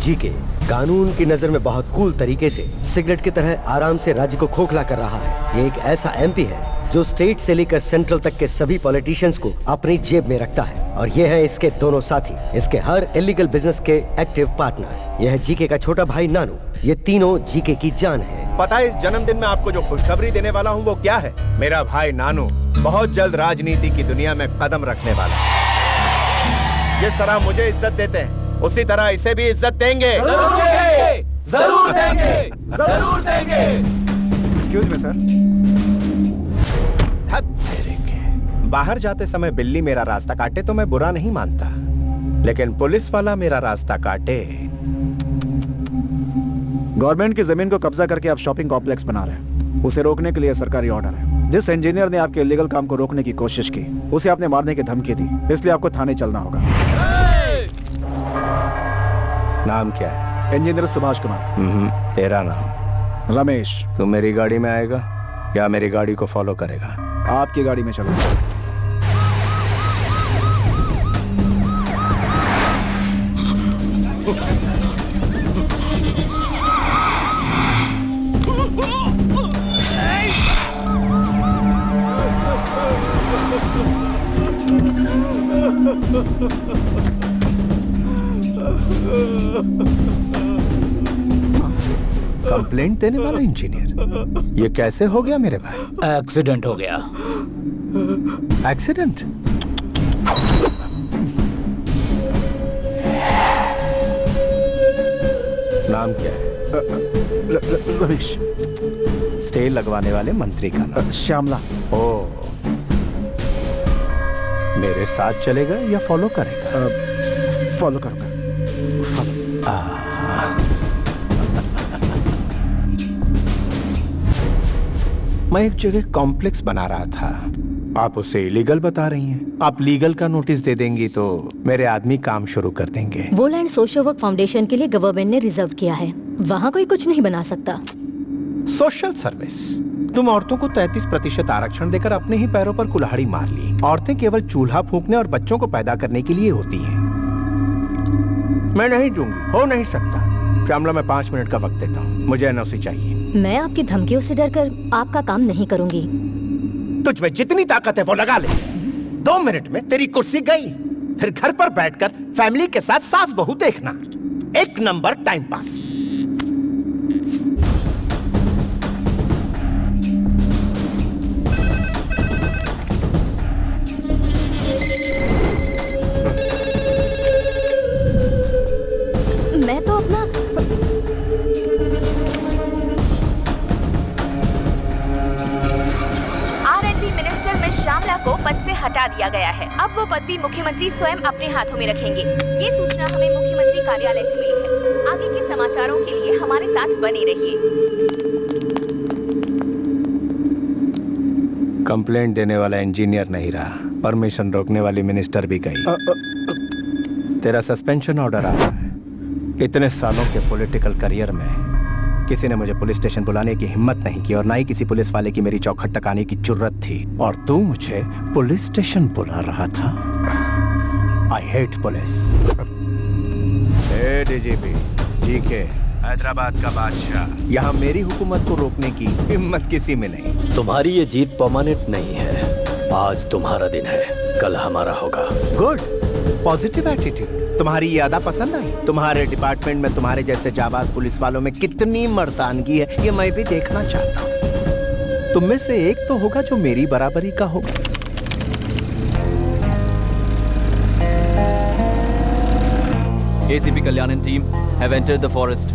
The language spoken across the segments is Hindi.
जीके कानून की नजर में बहुत कूल तरीके से सिगरेट की तरह आराम से राज्य को खोखला कर रहा है। ये एक ऐसा एमपी है जो स्टेट से लेकर सेंट्रल तक के सभी पॉलिटिशियंस को अपनी जेब में रखता है, और ये है इसके दोनों साथी, इसके हर इलीगल बिजनेस के एक्टिव पार्टनर। यह है जीके का छोटा भाई नानू। ये तीनों जीके की जान है। पता है इस जन्मदिन में आपको जो खुशखबरी देने वाला हूँ वो क्या है? मेरा भाई नानू बहुत जल्द राजनीति की दुनिया में कदम रखने वाला है। जिस तरह मुझे इज्जत देते हैं उसी तरह इसे भी इज्जत देंगे। जरूर देंगे, जरूर देंगे, जरूर देंगे। Excuse me sir. बाहर जाते समय बिल्ली मेरा रास्ता काटे तो मैं बुरा नहीं मानता, लेकिन पुलिस वाला मेरा रास्ता काटे। गवर्नमेंट की जमीन को कब्जा करके आप शॉपिंग कॉम्प्लेक्स बना रहे हैं, उसे रोकने के लिए सरकारी ऑर्डर है। जिस इंजीनियर ने आपके इलीगल काम को रोकने की कोशिश की उसे आपने मारने की धमकी दी, इसलिए आपको थाने चलना होगा। नाम क्या है? इंजीनियर सुभाष कुमार। तेरा नाम? रमेश। तू मेरी गाड़ी में आएगा या मेरी गाड़ी को फॉलो करेगा? आपकी गाड़ी में चलूंगा। कंप्लेंट देने वाला इंजीनियर, ये कैसे हो गया मेरे भाई? एक्सीडेंट हो गया। एक्सीडेंट? नाम क्या है? रमेश। स्टे लगवाने वाले मंत्री का नाम? श्यामला। ओ, मेरे साथ चलेगा या फॉलो करेगा? फॉलो करूंगा। मैं एक जगह कॉम्प्लेक्स बना रहा था, आप उसे इलीगल बता रही हैं। आप लीगल का नोटिस दे देंगी तो मेरे आदमी काम शुरू कर देंगे। वो लैंड सोशल वर्क फाउंडेशन के लिए गवर्नमेंट ने रिजर्व किया है, वहाँ कोई कुछ नहीं बना सकता। Social service? तुम औरतों को 33% आरक्षण देकर अपने ही पैरों पर कुल्हाड़ी मार ली। औरतें केवल चूल्हा फूंकने और बच्चों को पैदा करने के लिए होती हैं। मैं नहीं दूंगी, हो नहीं सकता। श्यामला, मैं 5 मिनट का वक्त देता हूँ, मुझे एनओसी चाहिए। मैं आपकी धमकियों से डरकर आपका काम नहीं करूंगी। तुझ में जितनी ताकत है वो लगा ले। 2 मिनट में तेरी कुर्सी गई, फिर घर पर बैठकर फैमिली के साथ सास बहू देखना, एक नंबर टाइम पास। मैं तो अपना श्यामला को पद से हटा दिया गया है। अब वो पदवी मुख्यमंत्री स्वयं अपने हाथों में रखेंगे। ये सूचना हमें मुख्यमंत्री कार्यालय से मिली है। आगे के समाचारों के लिए हमारे साथ बने रहिए। कंप्लेंट देने वाला इंजीनियर नहीं रहा, परमिशन रोकने वाली मिनिस्टर भी गई। तेरा सस्पेंशन ऑर्डर आ रहा है। इतने सालों के पॉलिटिकल करियर में किसी ने मुझे पुलिस स्टेशन बुलाने की हिम्मत नहीं की, और ना ही किसी पुलिस वाले की मेरी चौखट तक आने की जुर्रत थी, और तू मुझे पुलिस स्टेशन बुला रहा था। I hate police. DGP GK, Hyderabad का बादशाह, यहाँ मेरी हुकूमत को रोकने की हिम्मत किसी में नहीं। तुम्हारी ये जीत परमानेंट नहीं है। आज तुम्हारा दिन है, कल हमारा होगा। गुड। पॉजिटिव एटीट्यूड, तुम्हारी ये अदा पसंद आई? तुम्हारे डिपार्टमेंट में तुम्हारे जैसे जाबाज पुलिस वालों में कितनी मर्दानगी है ये मैं भी देखना चाहता हूँ। तुम में से एक तो होगा जो मेरी बराबरी का होगा। ACP Kalyan and team have entered the forest.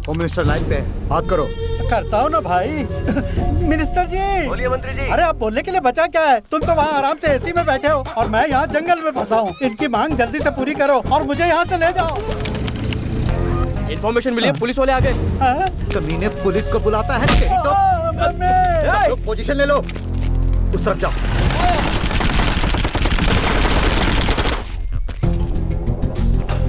Home minister line पे है, बात करो। करता हूँ ना भाई। मिनिस्टर जी। बोलिए मंत्री जी। अरे आप बोलने के लिए बचा क्या है? तुम तो वहाँ आराम से एसी में बैठे हो और मैं यहाँ जंगल में फंसा हूँ। इनकी मांग जल्दी से पूरी करो और मुझे यहाँ से ले जाओ। इन्फॉर्मेशन मिली है, पुलिस वाले आ गए। कमीने पुलिस को बुलाता है तेरी तो। सब लोग पोजीशन ले लो, उस तरफ जाओ।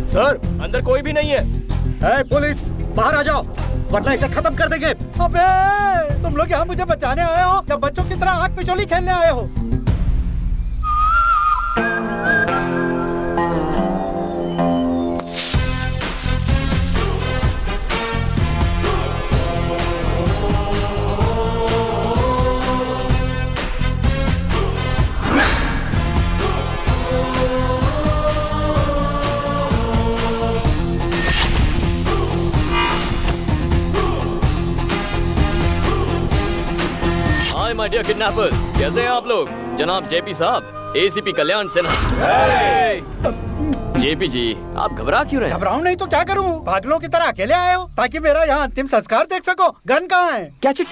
सर अंदर कोई भी नहीं है। पुलिस बाहर आ जाओ वरना इसे खत्म कर देंगे। अबे तुम लोग यहाँ मुझे बचाने आए हो या बच्चों की तरह आग पिछोली खेलने आए हो? माय डियर किडनैपर्स, कैसे हैं आप लोग? जनाब जेपी साहब, एसीपी कल्याण सिन्हा। जेपी जी, आप घबरा क्यों रहे हैं? घबराऊं नहीं तो क्या करूं? पागलों की तरह अकेले आए हो ताकि मेरा यहाँ अंतिम संस्कार देख सको। गन कहाँ है? क्या चिट?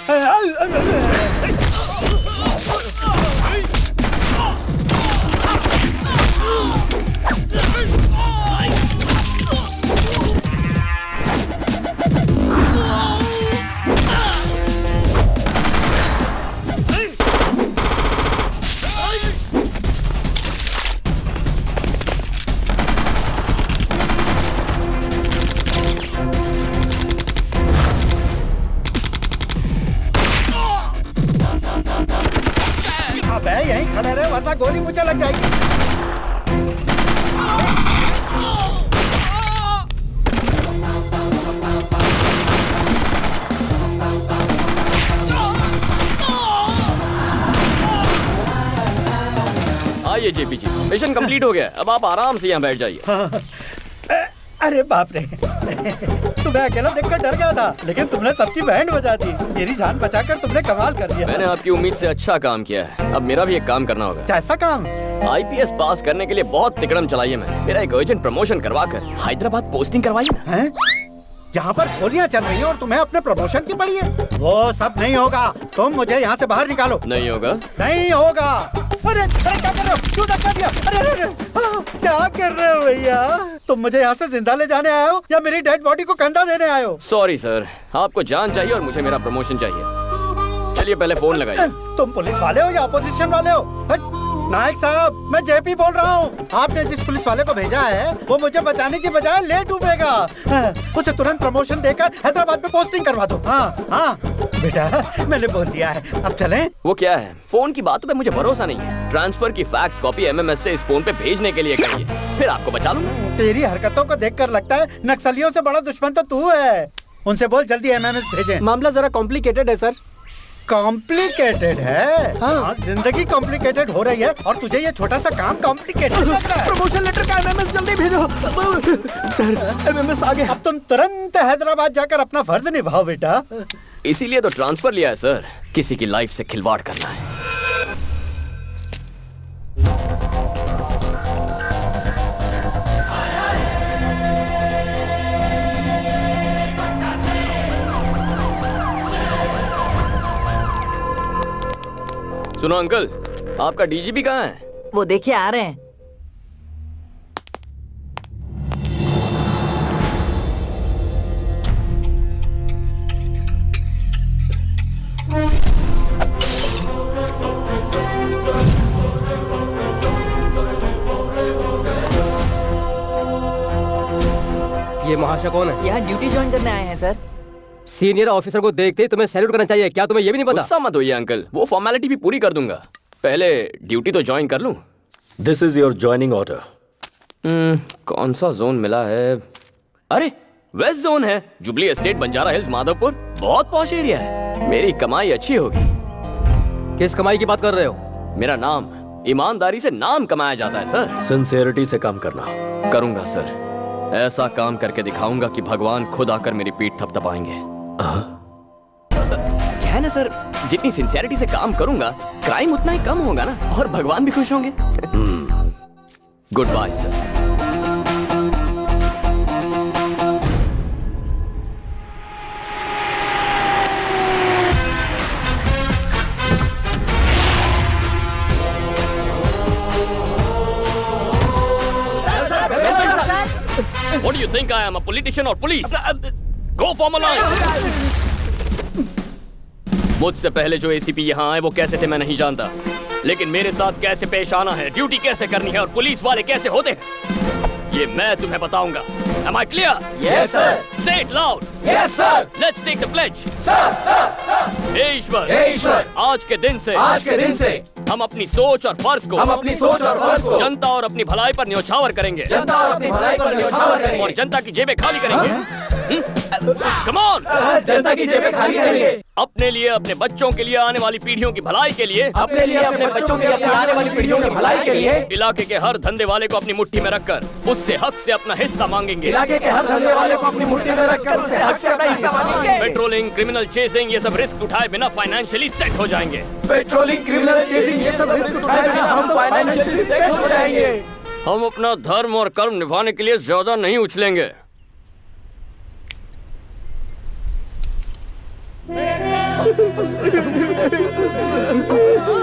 यहीं खड़े रहे वरना गोली मुझे लग जाएगी। आइए जेपी जी, मिशन कंप्लीट हो गया। अब आप आराम से यहाँ बैठ जाइए। अरे बाप रे, तुम्हें अकेला देखकर डर गया था, लेकिन तुमने सबकी बैंड बजा दी। मेरी जान बचाकर तुमने कमाल कर दिया। मैंने आपकी उम्मीद से अच्छा काम किया है। अब मेरा भी एक काम करना होगा। कैसा काम? आईपीएस पास करने के लिए बहुत तिकड़म चलाई है मैंने। मेरा एक अर्जेंट प्रमोशन करवाकर हैदराबाद पोस्टिंग करवाई ना। हैं? यहाँ पर गोलियाँ चल रही है और तुम्हें अपने प्रमोशन की पड़ी है। वो सब नहीं होगा, तुम मुझे यहाँ से बाहर निकालो। नहीं होगा? नहीं होगा। अरे अरे क्या कर रहे हो? क्यों धक्का दिया? अरे अरे क्या कर रहे हो भैया? तुम मुझे यहाँ से जिंदा ले जाने आए हो या मेरी डेड बॉडी को कंधा देने आए हो? सॉरी सर, आपको जान चाहिए और मुझे मेरा प्रमोशन चाहिए। चलिए पहले फोन लगाइए। तुम पुलिस वाले हो या अपोजिशन वाले हो? नायक साहब, मैं जेपी बोल रहा हूँ। आपने जिस पुलिस वाले को भेजा है वो मुझे बचाने की बजाय ले डूबेगा। उसे तुरंत प्रमोशन देकर हैदराबाद में पोस्टिंग करवा दो। हाँ बेटा, मैंने बोल दिया है। अब चलें? वो क्या है, फोन की बातों पे मुझे भरोसा नहीं है। ट्रांसफर की फैक्स कॉपी एमएमएस से इस फोन पे भेजने के लिए कहिए, फिर आपको बचा लूंगा। तेरी हरकतों को देखकर लगता है नक्सलियों से बड़ा दुश्मन तो तू है। उनसे बोल जल्दी एमएमएस भेजें। मामला जरा कॉम्प्लिकेटेड है सर। कॉम्प्लिकेटेड है? हाँ, जिंदगी कॉम्प्लिकेटेड हो रही है और तुझे ये छोटा सा काम कॉम्प्लिकेटेड लग रहा है। प्रमोशन लेटर का एमएमएस जल्दी भेजो। सर एमएमएस आ गया। अब तुम तुरंत हैदराबाद जाकर अपना फर्ज निभाओ बेटा। इसीलिए तो ट्रांसफर लिया है सर, किसी की लाइफ से खिलवाड़ करना है। सुनो अंकल, आपका डीजीपी कहाँ है? वो देखिए आ रहे हैं। ये महाशय कौन है? यहाँ ड्यूटी ज्वाइन करने आए हैं सर। सीनियर ऑफिसर को देखते ही तुम्हें सैल्यूट करना चाहिए। क्या तुम्हें ये भी नहीं पता? गुस्सा मत होइए अंकल, वो फॉर्मेलिटी भी पूरी कर दूंगा। पहले ड्यूटी तो ज्वाइन कर लूं। This is your joining order. कौन सा जोन मिला है? अरे वेस्ट जोन है, Jubilee Estate, Banjara Hills, Madhavpur. बहुत पॉश एरिया है, मेरी कमाई अच्छी होगी। किस कमाई की बात कर रहे हो? मेरा नाम, ईमानदारी से नाम कमाया जाता है सर। सिंसियरिटी से काम करना। करूंगा सर, ऐसा काम करके दिखाऊंगा कि भगवान खुद आकर मेरी पीठ थपथपाएंगे। क्या है ना सर, जितनी सिंसियरिटी से काम करूंगा क्राइम उतना ही कम होगा ना, और भगवान भी खुश होंगे। Good bye sir. What do you think I am, a politician or police? Go form a line. मुझसे पहले जो एसीपी यहाँ आए वो कैसे थे मैं नहीं जानता, लेकिन मेरे साथ कैसे पेश आना है, ड्यूटी कैसे करनी है और पुलिस वाले कैसे होते हैं, ये मैं तुम्हें बताऊंगा। Am I clear? Yes, sir. Say it loud. Yes, sir. Let's take the pledge. Sir, sir. हे ईश्वर, आज के दिन से हम अपनी सोच और फर्ज को जनता और अपनी भलाई पर न्योछावर करेंगे, और जनता की जेबें खाली करेंगे। Come on! जनता की जेबें खाली करेंगे। अपने लिए, अपने बच्चों के लिए, आने वाली पीढ़ियों की भलाई के लिए, अपने लिए, अपने बच्चों के लिए, आने वाली पीढ़ियों की भलाई के लिए इलाके के हर धंधे वाले को अपनी मुट्ठी में रखकर उससे हक से अपना हिस्सा मांगेंगे। इलाके के हर धंधे वाले को अपनी मुट्ठी में रखकर उससे हक से अपना हिस्सा मांगेंगे। पेट्रोलिंग, क्रिमिनल चेसिंग, ये सब रिस्क उठाए बिना फाइनेंशियली सेट हो जाएंगे। पेट्रोलिंग, क्रिमिनल चेसिंग, ये सब रिस्क उठाए बिना हम फाइनेंशियली सेट हो जाएंगे। हम अपना धर्म और कर्म निभाने के लिए ज्यादा नहीं उछलेंगे।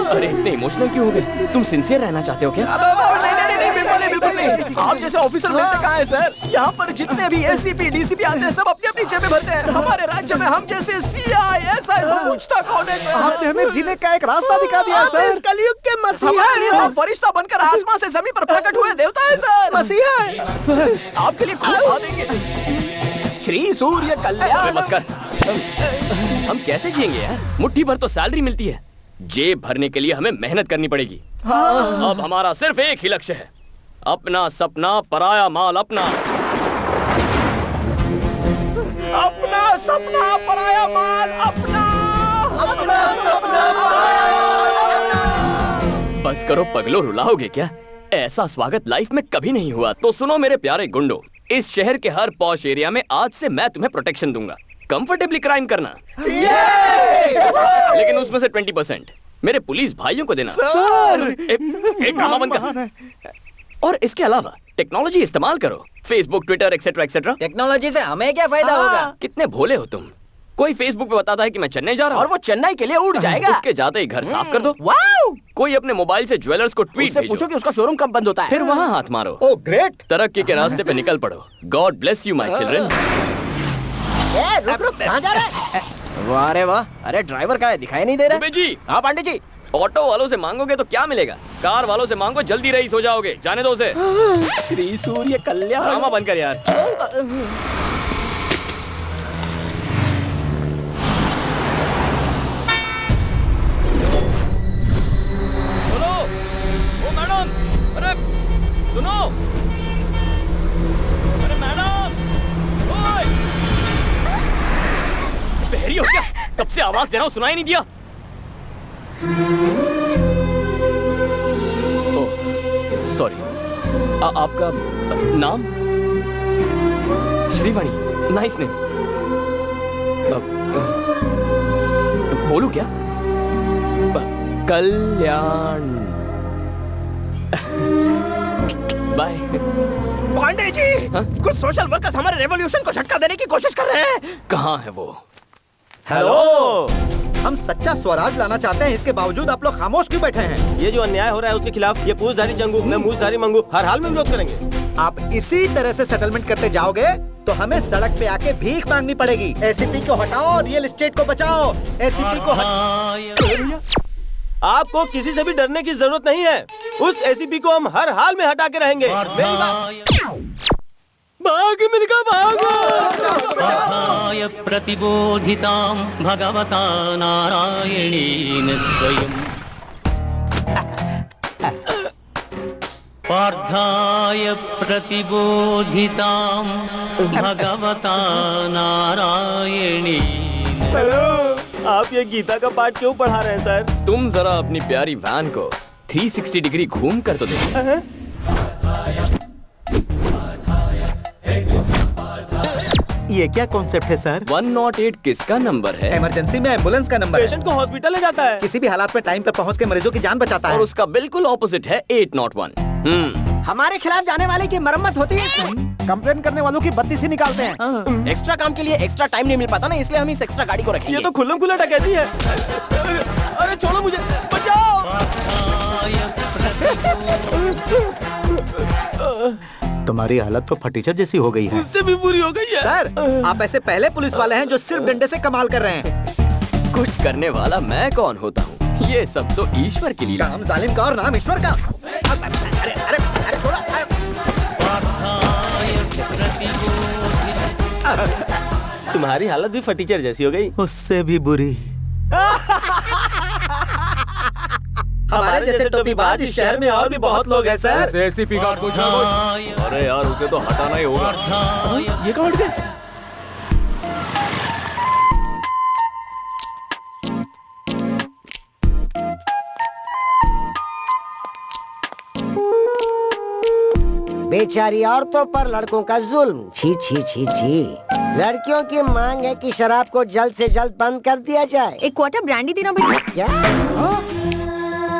अरे इतने इमोशनल क्यों हो गए? तुम सिंसियर रहना चाहते हो क्या? नहीं, बिल्कुल नहीं। आप जैसे ऑफिसर मिलते कहाँ हैं सर? यहाँ पर जितने भी एसीपी, डीसीपी आते हैं सब अपनी अपनी जेबें भरते हैं। हमारे राज्य में हम जैसे सीआई, एसआई को पूछता कौन है सर? आपने हमें जीने का एक रास्ता दिखा दिया सर। कलयुग के मसीहा वो फरिश्ता बनकर आसमान से जमीन पर प्रकट हुए देवता है सर। मसीहा है सर, आपके लिए खूब खा देंगे। श्री सूर्य कल्याण। नमस्कार। हम कैसे जिएंगे यार? मुट्ठी भर तो सैलरी मिलती है, जेब भरने के लिए हमें मेहनत करनी पड़ेगी। अब हमारा सिर्फ एक ही लक्ष्य है, अपना सपना पराया माल अपना। अपना सपना पराया माल अपना, अपना सपना बस करो पगलो, रुलाओगे क्या? ऐसा स्वागत लाइफ में कभी नहीं हुआ। तो सुनो मेरे प्यारे गुंडो, इस शहर के हर पॉश एरिया में आज से मैं तुम्हें प्रोटेक्शन दूंगा। कंफर्टेबली क्राइम करना, लेकिन उसमें से 20% मेरे पुलिस भाइयों को देना। सर एक ड्रामा बंद कर। और इसके अलावा टेक्नोलॉजी इस्तेमाल करो, Facebook, Twitter, etcetera etcetera. Technology से हमें क्या फायदा होगा? कितने भोले हो तुम। कोई फेसबुक पे बताता है कि मैं चेन्नई जा रहा हूँ और वो चेन्नई के लिए उड़ जाएगा। उसके जाते ही घर साफ कर दो। वाओ! कोई अपने मोबाइल से ज्वेलर्स को ट्वीट उससे भेजो, पूछो कि उसका शोरूम कब बंद होता है। फिर वहाँ हाथ मारो। Oh great. तरक्की के रास्ते पे निकल पड़ो। God bless you my children. रुक कहाँ जा रहा है? वाह रे वाह! अरे ड्राइवर कहाँ है? दिखाई नहीं दे रहा। दुबे जी। हाँ पांडे जी। ऑटो वालों से मांगोगे तो क्या मिलेगा? कार वालों से मांगो, जल्दी रईस हो जाओगे। जाने दो उसे। श्री सूर्य कल्याण। ड्रामा बंद कर यार। सुनो, ओ मैडम, अरे सुनो, अरे मैडम, ओए, बहरी हो क्या? कब से आवाज दे रहा हूँ, सुनाई नहीं दिया? सॉरी, आपका नाम? Shrivani, nice name. बोलू क्या? कल्याण। बाय। पांडे जी, कुछ सोशल वर्कर्स हमारे रेवोल्यूशन को झटका देने की कोशिश कर रहे हैं। कहाँ है वो? हेलो, हम सच्चा स्वराज लाना चाहते हैं, इसके बावजूद आप लोग खामोश क्यों बैठे हैं? ये जो अन्याय हो रहा है उसके खिलाफ ये पूछधारी जंगू, मैं मूछधारी मंगू हर हाल में विरोध करेंगे। आप इसी तरह से सेटलमेंट करते जाओगे तो हमें सड़क पे आके भीख मांगनी पड़ेगी। एसीपी को हटाओ, रियल एस्टेट को बचाओ। एसीपी को आपको किसी से भी डरने की जरूरत नहीं है। उस एसीपी को हम हर हाल में हटा के रहेंगे। भाग मिलकर भागो। प्रतिबोधितां भगवता नारायणेन स्वयं पार्थाय प्रतिबोधितां भगवता नारायणेन हेलो, आप ये गीता का पाठ क्यों पढ़ा रहे हैं सर? तुम जरा अपनी प्यारी वैन को 360 डिग्री घूम कर तो देखो। ये क्या कॉन्सेप्ट है सर? 108 किसका नंबर है? इमरजेंसी में एम्बुलेंस का नंबर है। पेशेंट को हॉस्पिटल ले जाता है। किसी भी हालात में टाइम पे पहुंच के मरीजों की जान बचाता है। और उसका बिल्कुल ऑपोजिट है 801। हमारे खिलाफ जाने वाले की मरम्मत होती है। कंप्लेन करने वालों की बत्ती से निकालते हैं। एक्स्ट्रा काम के लिए एक्स्ट्रा टाइम नहीं मिल पाता ना, इसलिए हम इस एक्स्ट्रा गाड़ी को रखेंगे। ये तो खुल्लम खुल्ला डकैती है। अरे छोड़ो मुझे, बचाओ। तुम्हारी हालत तो फटीचर जैसी हो गई है। उससे भी बुरी हो गई है। सर, आप ऐसे पहले पुलिस वाले हैं जो सिर्फ डंडे से कमाल कर रहे हैं। कुछ करने वाला मैं कौन होता हूँ? ये सब तो ईश्वर की लीला। काम जालिम का और नाम ईश्वर का। अरे अरे अरे छोड़ो। तुम्हारी हालत भी फटीचर जैसी हो गई। उससे भी बुरी। हमारे जैसे टोपीबाज इस शहर में और भी बहुत लोग हैं सर। एसीपी का कुछ ना कुछ। अरे यार, उसे तो हटाना ही होगा। ये कौन है? बेचारी औरतों पर लड़कों का जुल्म। छी छी छी छी। लड़कियों की मांग है कि शराब को जल्द से जल्द बंद कर दिया जाए। एक क्वार्टर ब्रांडी देना भैया। क्या?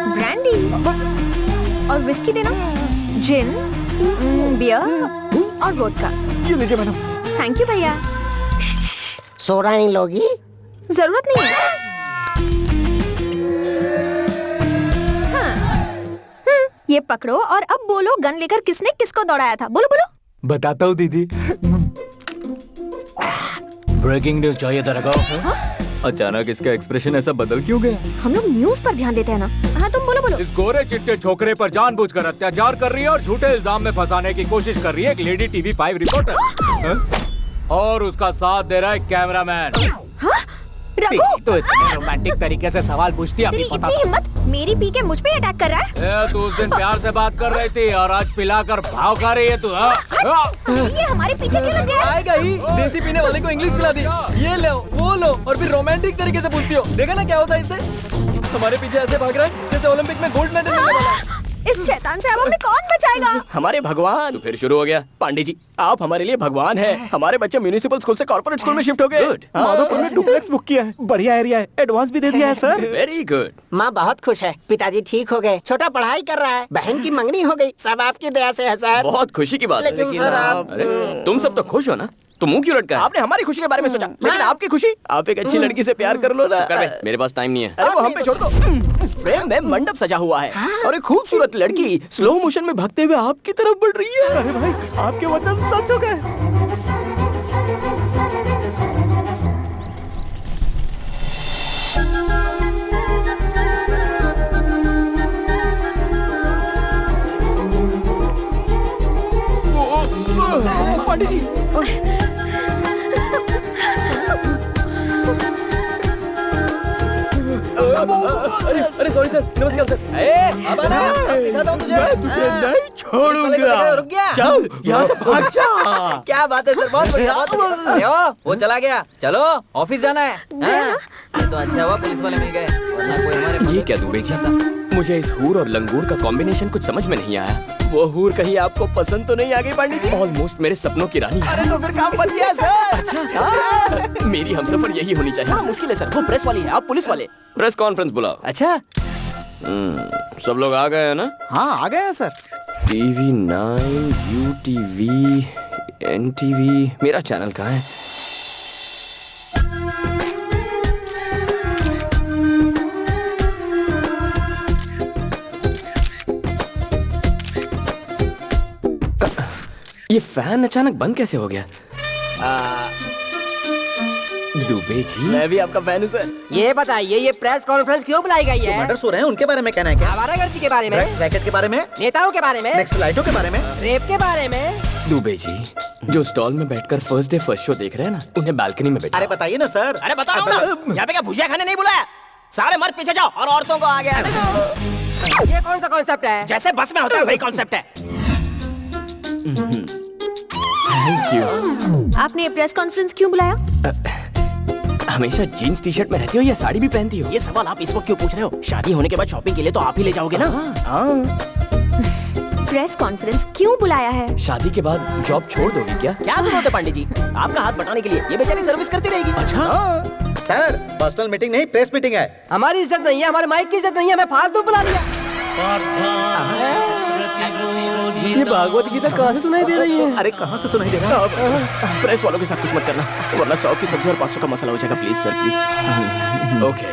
ब्रांडी और विस्की देना, जिन, बियर और वोडका। ये लीजिए मैडम। थैंक यू भैया। सोडा नहीं लोगी? जरूरत नहीं है। ये पकड़ो और अब बोलो, गन लेकर किसने किसको दौड़ाया था? बोलो बोलो। बताता हूँ दीदी। ब्रेकिंग न्यूज चाहिए दरगाह। अचानक इसका एक्सप्रेशन ऐसा बदल क्यों गया? हम लोग न्यूज पर ध्यान देते हैं ना। हाँ तुम बोलो बोलो। इस गोरे चिट्टे छोकरे पर जानबूझकर अत्याचार कर रही है और झूठे इल्जाम में फंसाने की कोशिश कर रही है एक लेडी टीवी 5 रिपोर्टर। और उसका साथ दे रहा है कैमरामैन। तो इतने रोमांटिक तरीके से सवाल पूछती है। तेरी इतनी हिम्मत, मेरी पी के मुझ पे अटैक कर रहा है। तू उस दिन प्यार से बात कर रही थी और आज पिलाकर भाव खा रही है तू। ये हमारे पीछे क्यों लग गया? आएगा ही। देसी पीने वाले को इंग्लिश पिला दी। ये लो वो लो और फिर रोमांटिक तरीके से पूछती हो। देखा ना क्या होता है इससे? हमारे पीछे ऐसे भाग रहा है जैसे ओलंपिक में गोल्ड मेडल मिलने वाला है। इस शैतान से अब हमें कौन बचाएगा? हमारे भगवान। तो फिर शुरू हो गया। पांडे जी, आप हमारे लिए भगवान हैं। हमारे बच्चे म्यूनिसिपल स्कूल से कॉर्पोरेट स्कूल में शिफ्ट हो गए। माधोपुर में डुप्लेक्स बुक किया है। बढ़िया एरिया है। एडवांस भी दे दिया है सर। Very good. माँ बहुत खुश है। पिताजी ठीक हो गए। छोटा पढ़ाई कर रहा है। बहन की मंगनी हो गई। सब आपकी दया से है सर। बहुत खुशी की बात है। लेकिन सर आप अरे तुम सब तो खुश हो ना, तो मुंह क्यों लटका है? आपने हमारी खुशी के बारे में सोचा, लेकिन आपकी खुशी? आप एक अच्छी लड़की से प्यार कर लो ना। कर बे, मेरे पास टाइम नहीं है। अरे वो हम पे छोड़ दो। फ्रेम में मंडप सजा हुआ है और एक खूबसूरत लड़की स्लो मोशन में भागते हुए आपकी तरफ बढ़ रही है। अरे भाई, आपके वचन सच हो गए। पांडे जी, अरे सॉरी सर, नमस्कार सर। अब आना, दिखाता हूँ तुझे। मैं तुझे नहीं छोड़ूंगा। रुक गया। चल यहाँ से भाग जा। क्या बात है सर, बहुत बढ़िया। अरे वो चला गया। चलो ऑफिस जाना है। ये तो अच्छा हुआ पुलिस वाले मिल गए, वरना कोई हमारे। ये क्या दुबे जी? मुझे इस हूर और लंगूर का कॉम्बिनेशन कुछ समझ में नहीं आया। वो हूर कहीं आपको पसंद तो नहीं आ गई पांडे जी? ऑलमोस्ट मेरे सपनों की रानी है। अरे तो फिर काम बन गया सर। अच्छा, मेरी हमसफर यही होनी चाहिए। हाँ, मुश्किल है सर, वो प्रेस वाली है, आप पुलिस वाले। प्रेस कॉन्फ्रेंस बुलाओ। अच्छा, सब लोग आ गए हैं ना? हाँ आ गए हैं सर। TV 9, UTV, NTV, मेरा चैनल कहाँ है? ये फैन अचानक बंद कैसे हो गया? दुबे जी, मैं भी आपका फैन हूँ सर। ये बताइए, ये प्रेस कॉन्फ्रेंस क्यों बुलाई गई है? मर्डर्स हो रहे हैं, उनके बारे में कहना है क्या? आवारागर्दी के बारे में, रैकेट के बारे में, नेताओं के बारे में, नक्सलाइटों के बारे में, रेप के बारे में। दुबे जी, जो स्टॉल में बैठकर फर्स्ट डे फर्स्ट शो देख रहे हैं ना, उन्हें बालकनी में बैठा। अरे बताइए ना सर। अरे बताओ ना, यहाँ पे क्या भुजिया खाने नहीं बुलाया? सारे मर्द पीछे जाओ और औरतों को आगे आने दो। ये कौन सा कॉन्सेप्ट है? जैसे बस में होता है वही कॉन्सेप्ट है। Thank you. आपने प्रेस कॉन्फ्रेंस क्यों बुलाया? हमेशा जीन्स टी शर्ट में रहती हो या साड़ी भी पहनती हो? ये सवाल आप इस वक्त क्यों पूछ रहे हो? शादी होने के बाद शॉपिंग के लिए तो आप ही ले जाओगे ना? प्रेस कॉन्फ्रेंस क्यों बुलाया है? शादी के बाद जॉब छोड़ दोगी क्या? क्या जरूरत है पांडे जी आपका हाथ बटाने के लिए? ये बेचारी सर्विस करती रहेगी। अच्छा सर, पर्सनल मीटिंग नहीं, प्रेस मीटिंग है। हमारी इज्जत नहीं है, हमारे माइक की इज्जत नहीं है, हमें फालतू बुला लिया। ये भागवत गीता कहाँ से सुनाई दे रही है? अरे कहाँ से सुनाई दे रहा है? प्रेस वालों के साथ कुछ मत करना, वरना 100 की सब्जी और 500 का मसाला हो जाएगा। Please sir, please. Okay.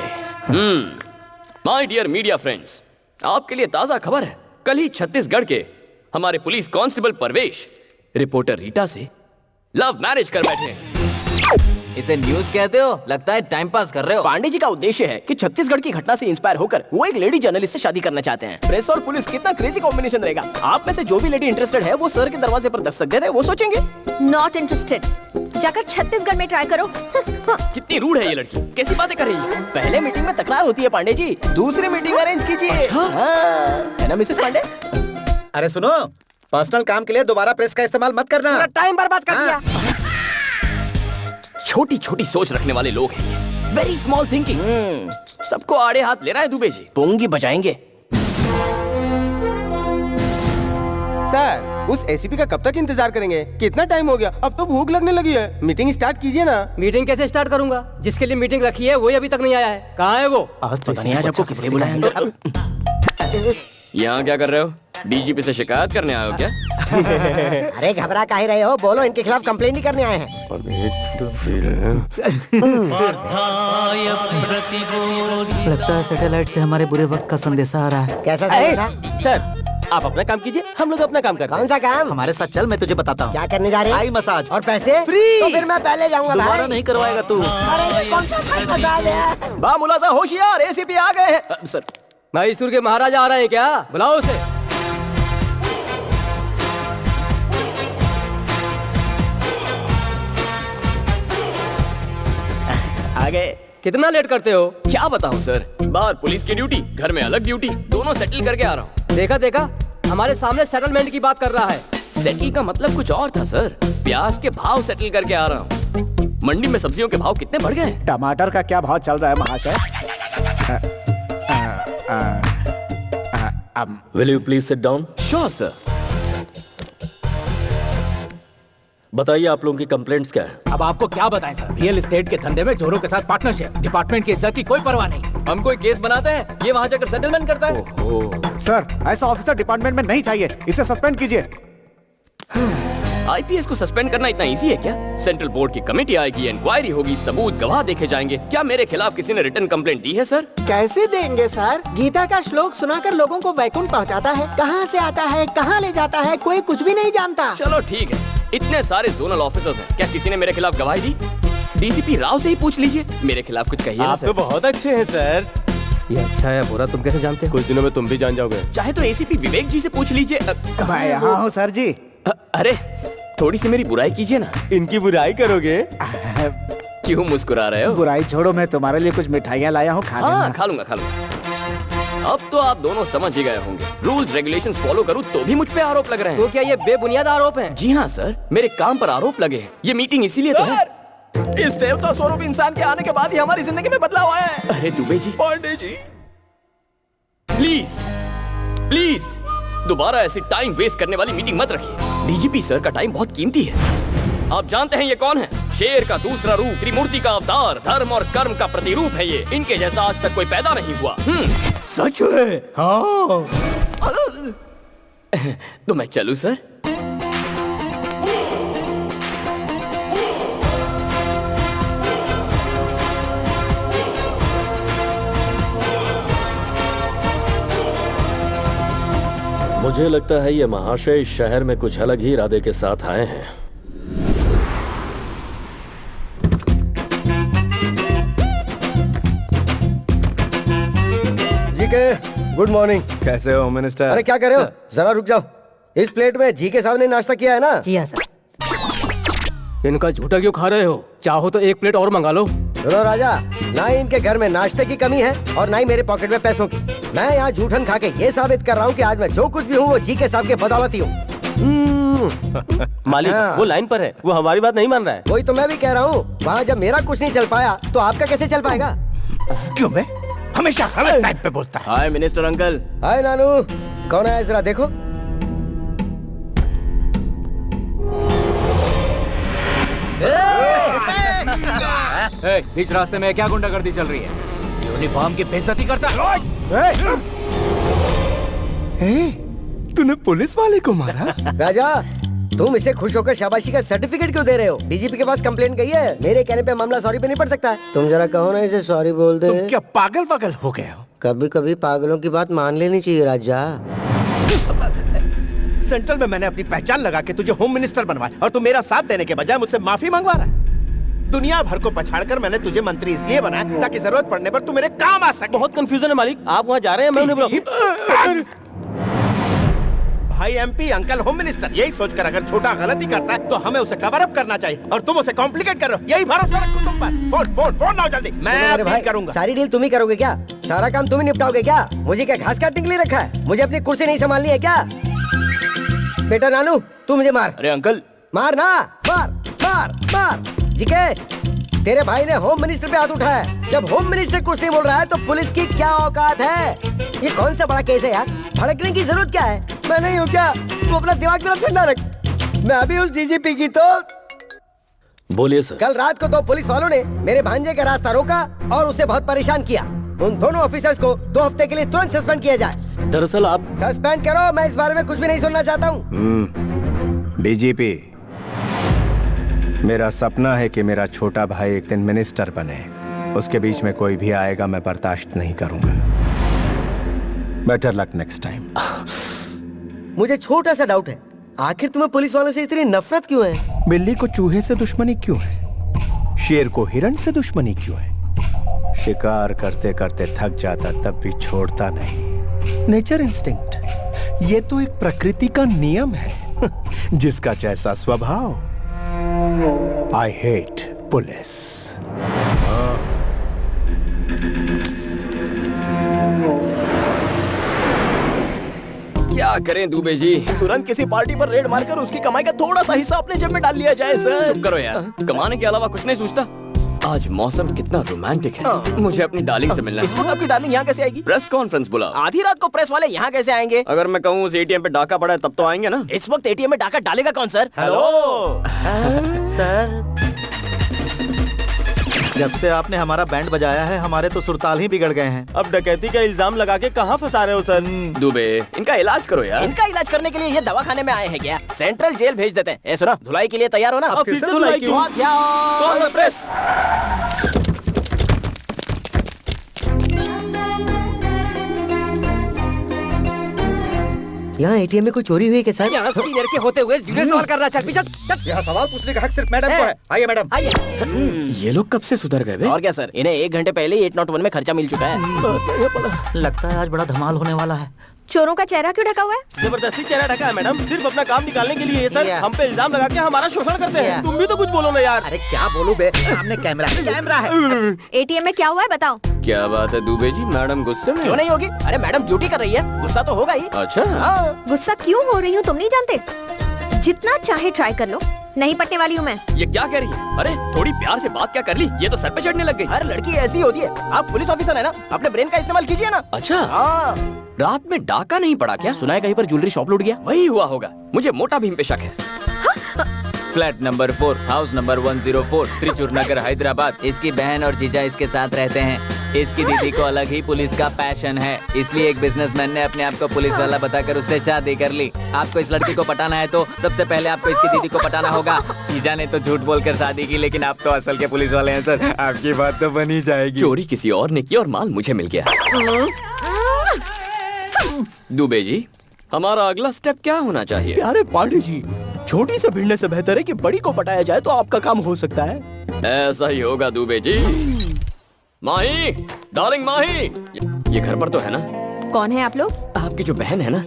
My dear media friends, आपके लिए ताजा खबर है। कल ही छत्तीसगढ़ के हमारे पुलिस कांस्टेबल परवेश रिपोर्टर रीटा से लव मैरिज कर बैठे हैं। इसे न्यूज कहते हो? लगता है टाइम पास कर रहे हो। पांडे जी का उद्देश्य है कि छत्तीसगढ़ की घटना से इंस्पायर होकर वो एक लेडी जर्नलिस्ट से शादी करना चाहते हैं। प्रेस और पुलिस कितना क्रेजी कॉम्बिनेशन रहेगा। आप में से जो भी लेडी इंटरेस्टेड है वो सर के दरवाजे पर दस्तक दे दे, वो सोचेंगे। Not interested. जाकर छत्तीसगढ़ में ट्राई करो। कितनी रूड है ये लड़की, कैसी बातें कर रही है? पहले मीटिंग में तकरार होती है पांडे जी, दूसरी मीटिंग अरेंज कीजिए। है ना मिसेस पांडे? अरे सुनो, पर्सनल काम के लिए दोबारा प्रेस का इस्तेमाल मत करना। टाइम बर्बाद कर दिया। छोटी छोटी सोच रखने वाले लोग हैं ये। Very small thinking. सबको आड़े हाथ ले रहा है दुबे जी। पोंगी बजाएंगे। सर, उस एसीपी का कब तक इंतजार करेंगे? कितना टाइम हो गया, अब तो भूख लगने लगी है। मीटिंग स्टार्ट कीजिए ना। मीटिंग कैसे स्टार्ट करूंगा? जिसके लिए मीटिंग रखी है वही अभी तक नहीं आया है। कहाँ है वो? पता नहीं आज आपको किस लिए बुलाया अंदर। यहाँ क्या कर रहे हो? डीजीपी से शिकायत करने आए हो क्या? अरे घबरा काहे रहे हो? बोलो, इनके खिलाफ कंप्लेंट ही करने आए हैं। लगता है सैटेलाइट से हमारे बुरे वक्त का संदेशा आ रहा है। कैसा संदेशा? सर आप अपना काम कीजिए, हम लोग अपना काम करते हैं। कौन सा काम? हमारे साथ चल, मैं तुझे बताता हूँ। क्या करने जा रहे हैं? आई मसाज और पैसे फ्री। तो फिर मैं पहले जाऊंगा। दोबारा नहीं करवाएगा तू। अरे कौन सा थाई मसाज है? बा मुलाजा होशियार, एसीपी आ गए हैं। सर मैसूर के महाराजा आ रहे हैं क्या? बुलाओ उसे। आ गए। कितना लेट करते हो? क्या बताऊं सर, बाहर पुलिस की ड्यूटी, घर में अलग ड्यूटी, दोनों सेटल करके आ रहा हूँ। देखा हमारे सामने सेटलमेंट की बात कर रहा है। सेटल का मतलब कुछ और था सर। प्याज के भाव सेटल करके आ रहा हूँ। मंडी में सब्जियों के भाव कितने बढ़ गए? टमाटर का क्या भाव चल रहा है महाशय? Will you please sit down? Sure sir. बताइए आप लोगों की कंप्लेंट्स क्या है? अब आपको क्या बताएं सर, रियल एस्टेट के धंधे में चोरों के साथ पार्टनरशिप, डिपार्टमेंट की इज्जत की कोई परवाह नहीं। हम कोई केस बनाते हैं, ये वहाँ जाकर सेटलमेंट करता है। सर, ऐसा ऑफिसर डिपार्टमेंट में नहीं चाहिए, इसे सस्पेंड कीजिए। आईपीएस को सस्पेंड करना इतना इजी है क्या? सेंट्रल बोर्ड की कमेटी आएगी, इंक्वायरी होगी, सबूत गवाह देखे जाएंगे। क्या मेरे खिलाफ किसी ने रिटर्न कंप्लेंट दी है सर? कैसे देंगे सर? गीता का श्लोक सुनाकर लोगों को वैकुंठ पहुंचाता है, कहां से आता है, कहां ले जाता है, कोई कुछ भी नहीं जानता। चलो ठीक है, इतने सारे जोनल ऑफिसर्स हैं, क्या किसी ने मेरे खिलाफ गवाही दी? डीसीपी राव से ही पूछ लीजिए, मेरे खिलाफ कुछ कहिए। आप तो बहुत अच्छे हैं सर। ये अच्छा है बुरा तुम कैसे जानते हो? कुछ दिनों में तुम भी जान जाओगे। चाहे तो एसीपी विवेक जी से पूछ लीजिए। मैं यहाँ हूँ सर जी। अरे थोड़ी सी मेरी बुराई कीजिए ना। इनकी बुराई करोगे? क्यों मुस्कुरा रहे हो? बुराई छोड़ो, मैं तुम्हारे लिए कुछ मिठाइयाँ लाया हूँ, खा लेना। हाँ खा लूंगा। अब तो आप दोनों समझ ही गए होंगे, रूल्स रेगुलेशंस फॉलो करूँ तो भी मुझ पे आरोप लग रहे हैं। तो क्या ये बेबुनियाद आरोप हैं? जी हाँ सर, मेरे काम पर आरोप लगे हैं। ये मीटिंग इसीलिए तो है। इस देवता स्वरूप इंसान के आने के बाद ही हमारी जिंदगी में बदलाव आया है। अरे दुबे जी, पांडे जी, प्लीज दोबारा ऐसी टाइम वेस्ट करने वाली मीटिंग मत रखिए। डीजीपी सर का टाइम बहुत कीमती है। आप जानते हैं ये कौन है? शेर का दूसरा रूप, त्रिमूर्ति का अवतार, धर्म और कर्म का प्रतिरूप है ये। इनके जैसा आज तक कोई पैदा नहीं हुआ। सच है? हाँ। तो मैं चलूं सर? मुझे लगता है ये महाशय इस शहर में कुछ अलग ही इरादे के साथ आए हैं। जी के गुड मॉर्निंग। कैसे हो मिनिस्टर? अरे क्या कर रहे हो? जरा रुक जाओ। इस प्लेट में जी के साहब ने नाश्ता किया है ना? जी हाँ सर। इनका झूठा क्यों खा रहे हो? चाहो तो एक प्लेट और मंगा लो। सुनो राजा, ना ही इनके घर में नाश्ते की कमी है और ना ही मेरे पॉकेट में पैसों की। मैं यहाँ जूठन खा के ये साबित कर रहा हूँ कि आज मैं जो कुछ भी हूँ वो जी के साहब के बदौलत ही हूँ। मालिक वो लाइन पर है, वो हमारी बात नहीं मान रहा है। वही तो मैं भी कह रहा हूँ, वहाँ जब मेरा कुछ नहीं चल पाया तो आपका कैसे चल पाएगा? क्यों मैं हमेशा गलत टाइम पे बोलता है। हाय मिनिस्टर अंकल। हाय नानू, कौन है जरा देखो। बीच रास्ते में क्या गुंडागर्दी चल रही है? यूनिफॉर्म की बेइज्जती करता तूने पुलिस वाले को मारा? राजा, तुम इसे खुश होकर शाबाशी का सर्टिफिकेट क्यों दे रहे हो? डीजीपी के पास कंप्लेंट गई है, मेरे कहने पे मामला सॉरी पे नहीं पड़ सकता। तुम जरा कहो ना इसे सॉरी बोल दे। तुम क्या पागल पागल हो गए हो? कभी कभी पागलों की बात मान लेनी चाहिए राजा। सेंट्रल में मैंने अपनी पहचान लगा के तुझे होम मिनिस्टर बनवाया और तू मेरा साथ देने के बजाय मुझसे माफी मंगवा रहा है। दुनिया भर को पछाड़कर मैंने तुझे मंत्री इसलिए बनाया ताकि जरूरत पड़ने पर तू मेरे काम आ सके। बहुत कंफ्यूजन है मालिक, आप वहाँ जा रहे हैं, मैं उन्हें बुलाऊं। भाई एमपी, अंकल होम मिनिस्टर, यही सोचकर अगर छोटा गलती करता है तो हमें उसे कवर अप करना चाहिए और तुम उसे कॉम्प्लिकेट कर रहे हो। यही भरोसा रखो तुम पर। फोन फोन फोन लाओ जल्दी, मैं डील करूंगा। सारी डील तुम ही करोगे क्या? सारा काम तुम ही निपटाओगे क्या? मुझे क्या घास काटने के लिए रखा है? मुझे अपनी कुर्सी नहीं संभालनी है क्या? बेटा नानू, तू मुझे मार। अरे अंकल, मार ना, मार मार मार। जीके, तेरे भाई ने होम मिनिस्टर पे हाथ उठाया है। जब होम मिनिस्टर कुछ नहीं बोल रहा है तो पुलिस की क्या औकात है? ये कौन सा बड़ा केस है यार? भड़कने की जरूरत क्या है? मैं नहीं हूँ क्या? तू अपना दिमाग जरा ठंडा रख। मैं अभी उस डीजीपी की तो बोलिए सर। कल रात को तो पुलिस वालों ने मेरे भांजे का रास्ता रोका और उसे बहुत परेशान किया। उन दोनों ऑफिसर्स को 2 हफ्ते के लिए तुरंत सस्पेंड किया जाए। दरअसल आप सस्पेंड करो, मैं इस बारे में कुछ भी नहीं सुनना चाहता हूँ। डीजीपी, मेरा सपना है कि मेरा छोटा भाई एक दिन मिनिस्टर बने। उसके बीच में कोई भी आएगा मैं बर्दाश्त नहीं करूंगा। Better luck next time. मुझे छोटा सा डाउट है, आखिर तुम्हें पुलिस वालों से इतनी नफरत क्यों है? बिल्ली को चूहे से दुश्मनी क्यों है? शेर को हिरण से दुश्मनी क्यों है? शिकार करते करते थक जाता तब भी छोड़ता नहीं। नेचर इंस्टिंक्ट, ये तो एक प्रकृति का नियम है। जिसका जैसा स्वभाव। I hate police. क्या करें दुबे जी? तुरंत किसी पार्टी पर रेड मारकर उसकी कमाई का थोड़ा सा हिस्सा अपने जेब में डाल लिया जाए सर। चुप करो यार, कमाने के अलावा कुछ नहीं सोचता। आज मौसम कितना रोमांटिक है। मुझे अपनी डार्लिंग से मिलना है। इस वक्त आपकी डार्लिंग यहाँ कैसे आएगी? प्रेस कॉन्फ्रेंस बुला। आधी रात को प्रेस वाले यहाँ कैसे आएंगे? अगर मैं कहूँ उस एटीएम पे डाका पड़ा है तब तो आएंगे ना। इस वक्त एटीएम में डाका डालेगा कौन सर? हेलो सर, जब से आपने हमारा बैंड बजाया है हमारे तो सुरताल ही बिगड़ गए हैं। अब डकैती का इल्जाम लगा के कहाँ फंसा रहे हो सर? दुबे, इनका इलाज करो यार। इनका इलाज करने के लिए ये दवाखाने में आए हैं क्या? सेंट्रल जेल भेज देते हैं। ए सुना, धुलाई के लिए तैयार हो ना? अब फिर से धुलाई क्यों? Call the press. यहाँ एटीएम में कोई चोरी हुई है क्या सर? यहाँ सीनियर के होते हुए जुड़े सवाल कर रहा है। चल पीछे चल। यहाँ सवाल पूछने का हक सिर्फ मैडम को है। आइए मैडम। ये लोग कब से सुधर गए? और क्या सर, इन्हें 1 घंटे पहले 801 में खर्चा मिल चुका है। लगता है आज बड़ा धमाल होने वाला है। चोरों का चेहरा क्यों ढका हुआ है? जबरदस्ती चेहरा ढका है मैडम, सिर्फ अपना काम निकालने के लिए। सर हम पे इल्जाम लगा के हमारा शोषण करते हैं। तुम भी तो कुछ बोलो ना यार। अरे क्या बोलूं बे, सामने कैमरा है। एटीएम में क्या हुआ है बताओ? क्या बात है दुबे जी, मैडम गुस्से में? क्यों नहीं होगी? अरे मैडम ड्यूटी कर रही है, गुस्सा तो होगा ही। अच्छा, गुस्सा क्यों हो रही हूँ तुम नहीं जानते? जितना चाहे ट्राई कर लो, नहीं पटने वाली हूँ मैं। ये क्या कह रही है? अरे थोड़ी प्यार से बात क्या कर ली, ये तो सर पे चढ़ने लग गई। हर लड़की ऐसी होती है। आप पुलिस ऑफिसर है ना, अपने ब्रेन का इस्तेमाल कीजिए ना। अच्छा, रात में डाका नहीं पड़ा क्या? सुना है कहीं पर ज्वेलरी शॉप लूट गया। वही हुआ होगा, मुझे मोटा भीम पे शक है। Flat number 4, house number 104, Trichur Nagar, Hyderabad. इसकी बहन और जीजा इसके साथ रहते हैं। इसकी दीदी को अलग ही पुलिस का पैशन है, इसलिए एक बिजनेसमैन ने अपने आप को पुलिस वाला बताकर उससे शादी कर ली। आपको इस लड़की को पटाना है तो सबसे पहले आपको इसकी दीदी को पटाना होगा। जीजा ने तो झूठ बोलकर शादी की, लेकिन आप तो असल के पुलिस वाले हैं सर, आपकी बात तो बनी जाएगी। चोरी किसी और ने की और माल मुझे मिल गया। दुबे जी, हमारा अगला स्टेप क्या होना चाहिए? प्यारे पांडे जी, छोटी से भिड़ने से बेहतर है कि बड़ी को पटाया जाए तो आपका काम हो सकता है। ऐसा ही होगा दुबे जी। माही, डार्लिंग माही, ये घर पर तो है ना? कौन है आप लोग? आपकी जो बहन है ना,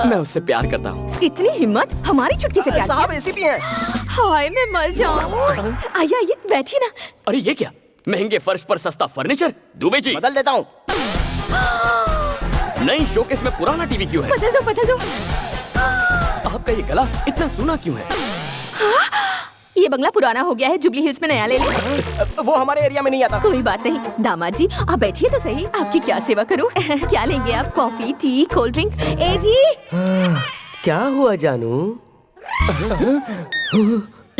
मैं उससे प्यार करता हूँ। इतनी हिम्मत, हमारी चुटकी से प्यार किया? साहब एसीपी हैं। हाय मैं मर जाऊँ। आइए आइए बैठिए ना। अरे ये क्या, महंगे फर्श पर सस्ता फर्नीचर? दुबे जी बदल देता हूँ। नई शोकेस में पुराना टीवी क्यों है? बदल दो बदल दो। आपका आपका ये गला इतना सूना क्यों है? ये बंगला पुराना हो गया है, जुबली हिल्स में नया ले ले। वो हमारे एरिया में नहीं आता। कोई बात नहीं दामाद जी, आप बैठिए तो सही, आपकी क्या सेवा करूं? क्या लेंगे आप? Coffee, tea, cold drink? ए जी क्या हुआ जानू?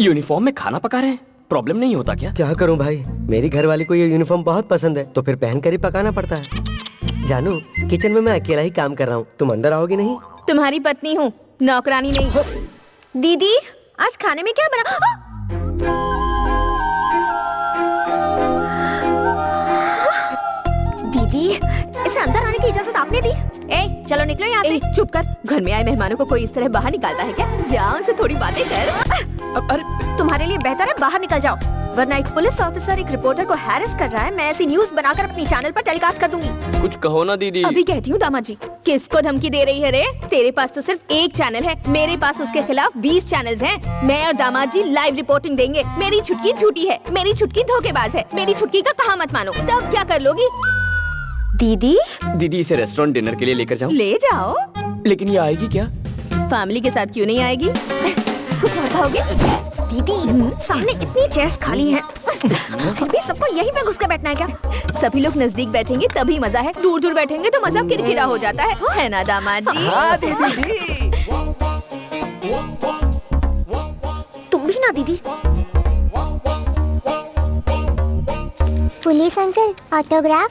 यूनिफॉर्म में खाना पका रहे हैं, प्रॉब्लम नहीं होता क्या? क्या करूं भाई, मेरी घरवाली को ये यूनिफॉर्म बहुत पसंद है, तो फिर पहनकर ही पकाना पड़ता है। जानू, किचन में मैं अकेला ही काम कर रहा हूँ, तुम अंदर आओगी नहीं? तुम्हारी पत्नी हूँ, नौकरानी नहीं। दीदी आज खाने में क्या बना? दीदी इसे अंदर आने की इजाजत आपने दी? ए, चलो निकलो यहाँ से। चुप कर, घर में आए मेहमानों को कोई इस तरह बाहर निकालता है क्या? जाओ से थोड़ी बातें कर। अरे तुम्हारे लिए बेहतर है बाहर निकल जाओ, वरना एक पुलिस ऑफिसर एक रिपोर्टर को हैरेस कर रहा है। मैं ऐसी न्यूज बनाकर अपनी चैनल पर टेलीकास्ट कर दूंगी। कुछ कहो ना दीदी। अभी कहती हूँ दामाद जी। किसको धमकी दे रही है रे? तेरे पास तो सिर्फ एक चैनल है, मेरे पास उसके खिलाफ 20 चैनल्स हैं। मैं और दामाद जी लाइव रिपोर्टिंग देंगे। मेरी छुटकी झूठी है, मेरी छुटकी धोखेबाज है, मेरी छुटकी का कहा मत मानो। तब क्या कर लोगी? दीदी दीदी इसे रेस्टोरेंट डिनर के लिए लेकर जाऊं? ले जाओ। लेकिन ये आएगी क्या? फैमिली के साथ क्यों नहीं आएगी? कुछ और कहोगे? दीदी सामने इतनी चेयर्स खाली हैं, फिर भी सबको यहीं पे घुस कर बैठना है क्या? सभी लोग नजदीक बैठेंगे तभी मजा है, दूर दूर बैठेंगे तो मजा किरकिरा हो जाता है ना दामाद जी? हाँ दीदी जी। तुम भी ना दीदी। Police uncle autograph?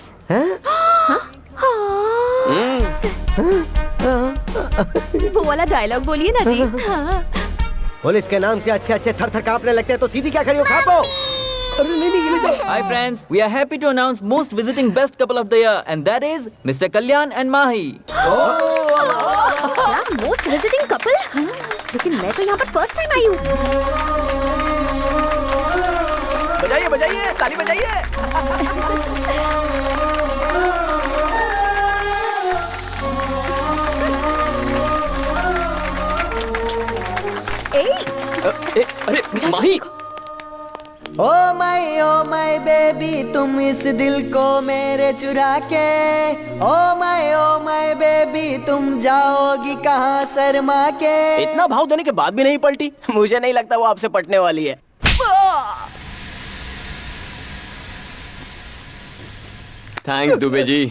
वो वाला डायलॉग बोलिए ना जी। हाँ। पुलिस के नाम से अच्छे अच्छे थर थर कांपने लगते हैं, तो सीधी क्या खड़ी हो? खापो। Hi friends, we are happy to announce most visiting best couple of the year, and that is Mr. Kalyan and Mahi. क्या मोस्ट विजिटिंग कपल? लेकिन मैं तो यहाँ पर फर्स्ट टाइम आई हूँ। बजाइए बजाइए, ताली बजाइए। अरे माही। ओ माय बेबी, तुम इस दिल को मेरे चुरा के। ओ माय बेबी, तुम जाओगी कहाँ शर्मा के। इतना भाव देने के बाद भी नहीं पलटी? मुझे नहीं लगता वो आपसे पटने वाली है। थैंक्स दुबे जी।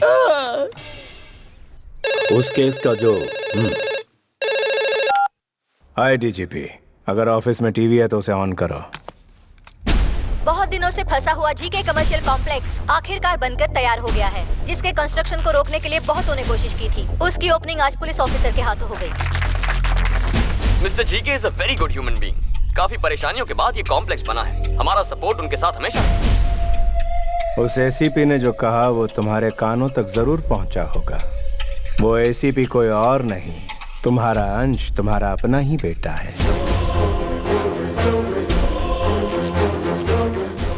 उस केस का जो हाय डीजीपी, अगर ऑफिस में टीवी है तो उसे ऑन करो। बहुत दिनों से फंसा हुआ जीके कमर्शियल कॉम्प्लेक्स आखिरकार बनकर तैयार हो गया है, जिसके कंस्ट्रक्शन को रोकने के लिए बहुतों ने कोशिश की थी। उसकी ओपनिंग आज पुलिस ऑफिसर के हाथों हो गई। Mister GK is a very good human being. काफी परेशानियों के बाद ये कॉम्प्लेक्स बना है। हमारा सपोर्ट उनके साथ हमेशा। उस एसीपी ने जो कहा वो तुम्हारे कानों तक जरूर पहुंचा होगा। वो एसीपी कोई और नहीं, तुम्हारा अंश, तुम्हारा अपना ही बेटा है।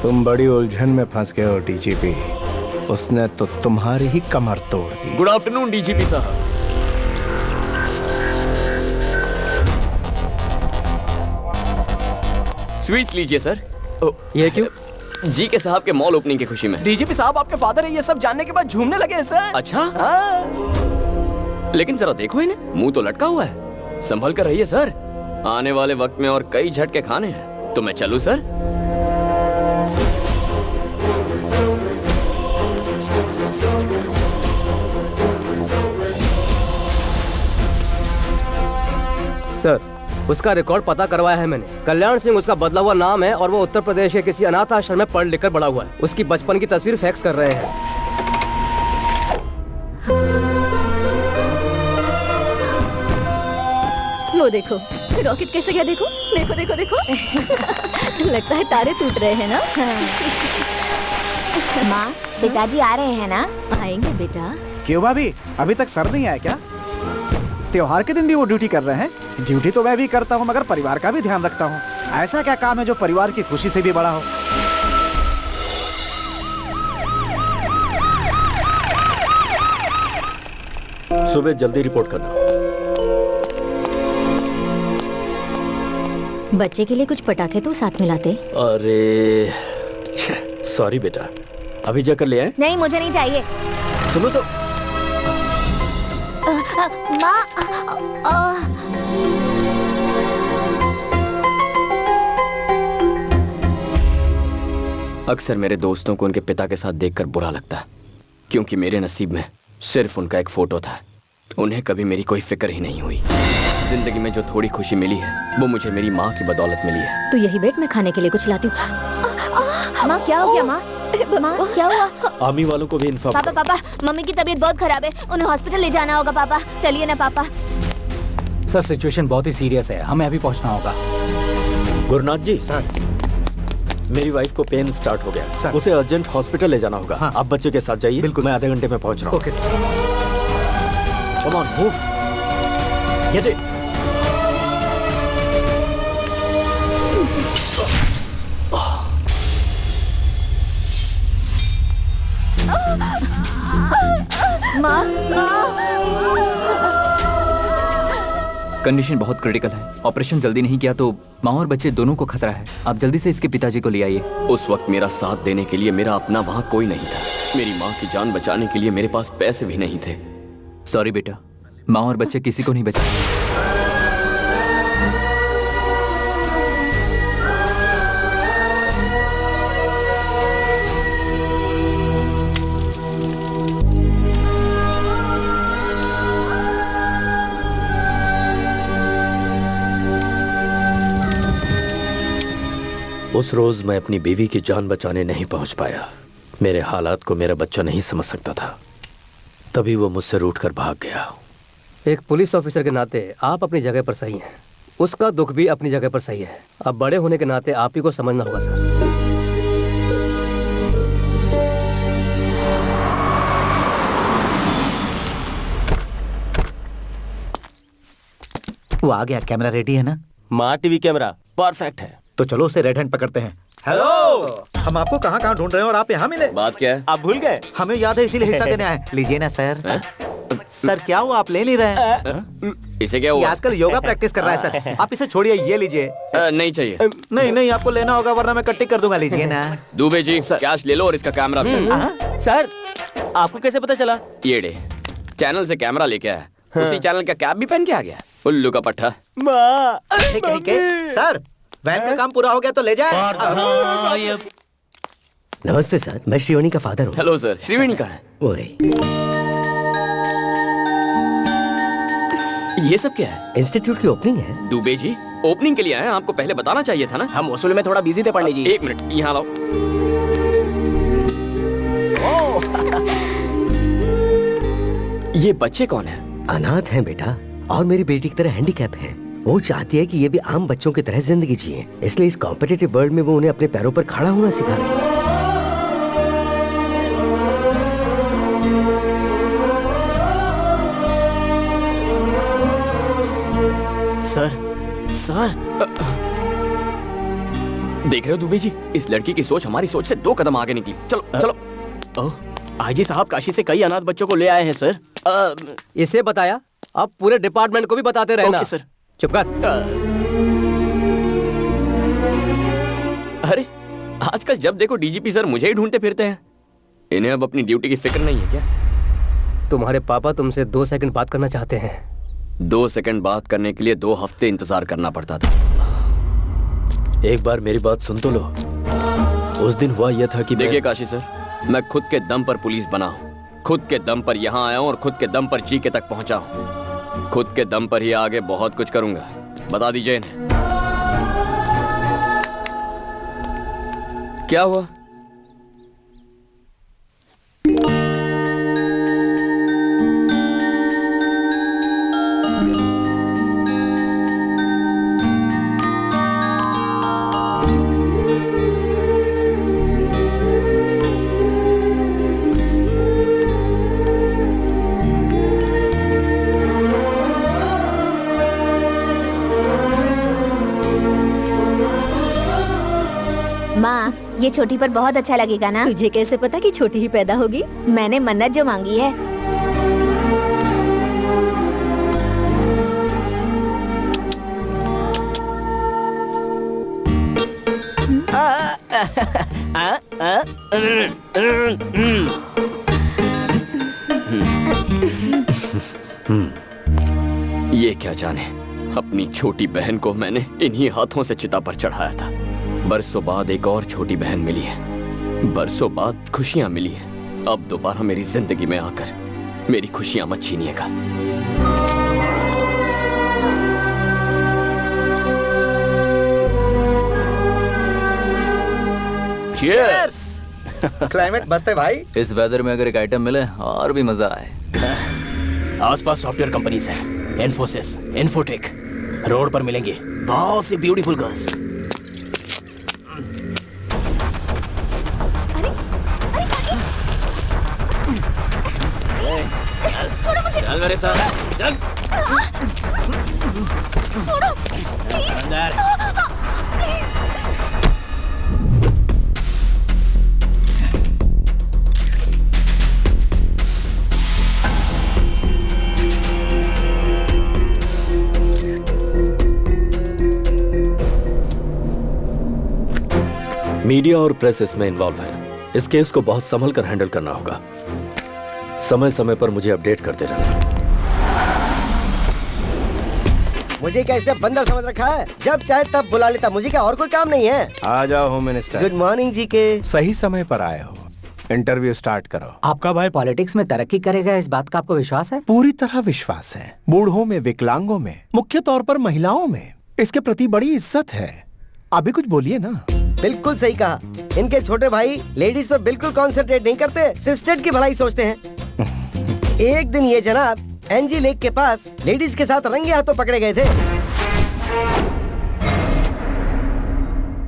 तुम बड़ी उलझन में फंस गए हो डीजीपी। उसने तो तुम्हारी ही कमर तोड़ दी। गुड आफ्टरनून डीजीपी साहब। स्वीट्स लीजिए सर। ये क्यों? जीके साहब के मॉल ओपनिंग की खुशी में। डीजीपी साहब आपके फादर है, ये सब जानने के बाद झूमने लगे हैं सर। अच्छा लेकिन जरा देखो इन्हें, मुंह तो लटका हुआ है। संभल कर रहिए सर, आने वाले वक्त में और कई झटके खाने हैं। तो मैं चलूं सर? सर, उसका रिकॉर्ड पता करवाया है मैंने। कल्याण सिंह उसका बदला हुआ नाम है और वो उत्तर प्रदेश के किसी अनाथ आश्रम में पढ़ लिख कर बड़ा हुआ है। उसकी बचपन की तस्वीर फैक्स कर रहे हैं। वो देखो रॉकेट कैसे गया, देखो देखो देखो देखो। लगता है तारे टूट रहे हैं ना। माँ, पिताजी आ रहे हैं ना? आएंगे बेटा। क्यों भाभी, अभी तक सर नहीं आया क्या? त्योहार के दिन भी वो ड्यूटी कर रहे हैं? ड्यूटी तो मैं भी करता हूँ, मगर परिवार का भी ध्यान रखता हूँ। ऐसा क्या काम है जो परिवार की खुशी से भी बड़ा हो? सुबह जल्दी रिपोर्ट करना। बच्चे के लिए कुछ पटाखे तो साथ में लाते। अरे सॉरी बेटा, अभी जाकर ले आए। नहीं, मुझे नहीं चाहिए। सुनो तो। माँ अक्सर मेरे दोस्तों को उनके पिता के साथ देखकर बुरा लगता है, क्योंकि मेरे नसीब में सिर्फ उनका एक फोटो था। उन्हें कभी मेरी कोई फिक्र ही नहीं हुई। जिंदगी में जो थोड़ी खुशी मिली है वो मुझे मेरी माँ की बदौलत मिली है। तो यही बैठ, मैं खाने के लिए कुछ लाती हूँ। माँ क्या हो गया? माँ माँ क्या हुआ? आर्मी वालों को भी इन्फॉर्म। पापा मम्मी की तबीयत बहुत खराब है, उन्हें हॉस्पिटल ले जाना होगा। पापा चलिए ना पापा। सर सिचुएशन बहुत ही सीरियस है, हमें अभी पहुंचना होगा। गुरुनाथ जी सर, मेरी वाइफ को पेन स्टार्ट हो गया सर, उसे अर्जेंट हॉस्पिटल ले जाना होगा। हाँ। आप बच्चे के साथ जाइए। बिल्कुल, मैं आधे घंटे में पहुंच रहा हूँ। Okay sir. Come on move, get it. Condition बहुत क्रिटिकल है, ऑपरेशन जल्दी नहीं किया तो माँ और बच्चे दोनों को खतरा है। आप जल्दी से इसके पिताजी को ले आइए। उस वक्त मेरा साथ देने के लिए मेरा अपना वहाँ कोई नहीं था। मेरी माँ की जान बचाने के लिए मेरे पास पैसे भी नहीं थे। सॉरी बेटा, माँ और बच्चे किसी को नहीं बचा। उस रोज मैं अपनी बीवी की जान बचाने नहीं पहुंच पाया। मेरे हालात को मेरा बच्चा नहीं समझ सकता था, तभी वो मुझसे रूठकर भाग गया। एक पुलिस ऑफिसर के नाते आप अपनी जगह पर सही हैं, उसका दुख भी अपनी जगह पर सही है। अब बड़े होने के नाते आप ही को समझना होगा सर। वो आ गया, कैमरा रेडी है ना? माँ टीवी कैमरा परफेक्ट है। तो चलो उसे रेड हैंड पकड़ते हैं। हेलो, हम आपको कहाँ कहाँ ढूंढ रहे हैं और आप यहाँ मिले। बात क्या है? आप भूल गए? हमें याद है, इसीलिए हिस्सा देने आए। लीजिए ना सर। सर क्या हुआ, आप ले नहीं रहे हैं? इसे क्या हुआ? आजकल योगा प्रैक्टिस कर रहा है सर। आप इसे छोड़िए, ये लीजिए। नहीं चाहिए। नहीं आपको लेना होगा वरना मैं कट्टी कर दूंगा। लीजिए ना। दुबे जी कैश ले लो और इसका कैमरा भी। सर आपको कैसे पता चला? ये डे चैनल से कैमरा लेके आया, उसी चैनल का कैप भी पहन के आ गया। उल्लू का पट्टा। ठीक है सर, वैन का काम पूरा हो गया तो ले जाए। नमस्ते सर, मैं श्रीवाणी का फादर हूँ। हेलो सर, श्रीवाणी कहाँ है? वो रही। ये सब क्या है? इंस्टीट्यूट की ओपनिंग है। दुबे जी ओपनिंग के लिए आए हैं, आपको पहले बताना चाहिए था ना। हम वसूल में थोड़ा बिजी थे पंडित जी। एक मिनट यहाँ लाओ। ये बच्चे कौन है? अनाथ हैं बेटा, और मेरी बेटी की तरह हैंडीकैप है। वो चाहती है कि ये भी आम बच्चों की तरह जिंदगी जिए, इसलिए इस कॉम्पिटिटिव वर्ल्ड में वो उन्हें अपने पैरों पर खड़ा होना सिखा रही है। सर देख रहे हो दुबे जी, इस लड़की की सोच हमारी सोच से 2 कदम आगे निकली। चलो चलो। आईजी साहब काशी से कई अनाथ बच्चों को ले आए हैं सर। इसे बताया, अब पूरे डिपार्टमेंट को भी बताते रहना। Okay sir. चुप कर। अरे आजकल जब देखो डीजीपी सर मुझे ही ढूंढते फिरते हैं। इन्हें अब अपनी ड्यूटी की फिक्र नहीं है क्या? तुम्हारे पापा तुमसे 2 सेकंड बात करना चाहते हैं। 2 सेकंड बात करने के लिए 2 हफ्ते इंतजार करना पड़ता था। एक बार मेरी बात सुन तो लो। उस दिन हुआ यह था कि देखिए काशी सर, मैं खुद के दम पर पुलिस बना हूँ, खुद के दम पर यहाँ आया हूँ और खुद के दम पर जीके तक पहुँचा हूँ। खुद के दम पर ही आगे बहुत कुछ करूंगा। बता दीजिए इन्हें। क्या हुआ? माँ ये छोटी पर बहुत अच्छा लगेगा ना? तुझे कैसे पता कि छोटी ही पैदा होगी? मैंने मन्नत जो मांगी है। ये क्या जाने, अपनी छोटी बहन को मैंने इन्हीं हाथों से चिता पर चढ़ाया था। बरसों बाद एक और छोटी बहन मिली है। बरसों बाद खुशियां मिली हैं। अब दोबारा मेरी जिंदगी में आकर मेरी खुशियां मत छीनिएगा। Cheers! क्लाइमेट मस्त है भाई। इस वेदर में अगर एक आइटम मिले और भी मजा आए। आसपास सॉफ्टवेयर कंपनीज हैं, इन्फोसिस, इन्फोटेक। रोड पर मिलेंगे बहुत सी ब्यूटीफुल गर्ल्स। चल मेरे साथ, चल। अंदर। मीडिया और प्रेस इसमें इन्वॉल्व है। इस केस को बहुत संभल कर हैंडल करना होगा। समय समय पर मुझे अपडेट करते रहना। मुझे क्या इसने बंदर समझ रखा है? जब चाहे तब बुला लेता। मुझे क्या और कोई काम नहीं है? आ जाओ होम मिनिस्टर। गुड मॉर्निंग जी के। सही समय पर आए हो। इंटरव्यू स्टार्ट करो। आपका भाई पॉलिटिक्स में तरक्की करेगा, इस बात का आपको विश्वास है? पूरी तरह विश्वास है। बूढ़ों में, विकलांगों में, मुख्य तौर पर महिलाओं में इसके प्रति बड़ी इज्जत है। अभी कुछ बोलिए ना। बिल्कुल सही कहा। इनके छोटे भाई लेडीज पर बिल्कुल कॉन्सेंट्रेट नहीं करते, सिर्फ स्टेट की भलाई सोचते हैं। एक दिन ये जनाब एनजी लेक के पास लेडीज के साथ रंगे हाथों पकड़े गए थे,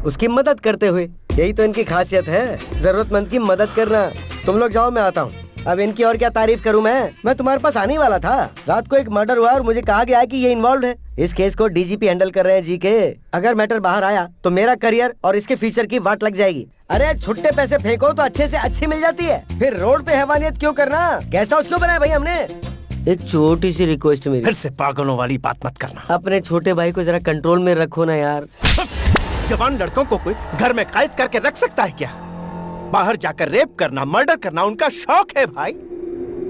उसकी मदद करते हुए। यही तो इनकी खासियत है, जरूरतमंद की मदद करना। तुम लोग जाओ, मैं आता हूँ। अब इनकी और क्या तारीफ करूं मैं तुम्हारे पास आने वाला था। रात को एक मर्डर हुआ और मुझे कहा गया कि ये इन्वॉल्व है। इस केस को डीजीपी हैंडल कर रहे हैं जी के। अगर मैटर बाहर आया तो मेरा करियर और इसके फ्यूचर की वाट लग जाएगी। अरे छुट्टे पैसे फेंको तो अच्छे से अच्छी मिल जाती है, फिर रोड पे हैवानियत क्यों करना? गेस्ट हाउस क्यों बनाया भाई हमने? एक छोटी सी रिक्वेस्ट मेरी, फिर से पागलों वाली बात मत करना। अपने छोटे भाई को जरा कंट्रोल में रखो ना यार। जवान लड़कों को कोई घर में कैद करके रख सकता है क्या? बाहर जाकर रेप करना, मर्डर करना उनका शौक है भाई।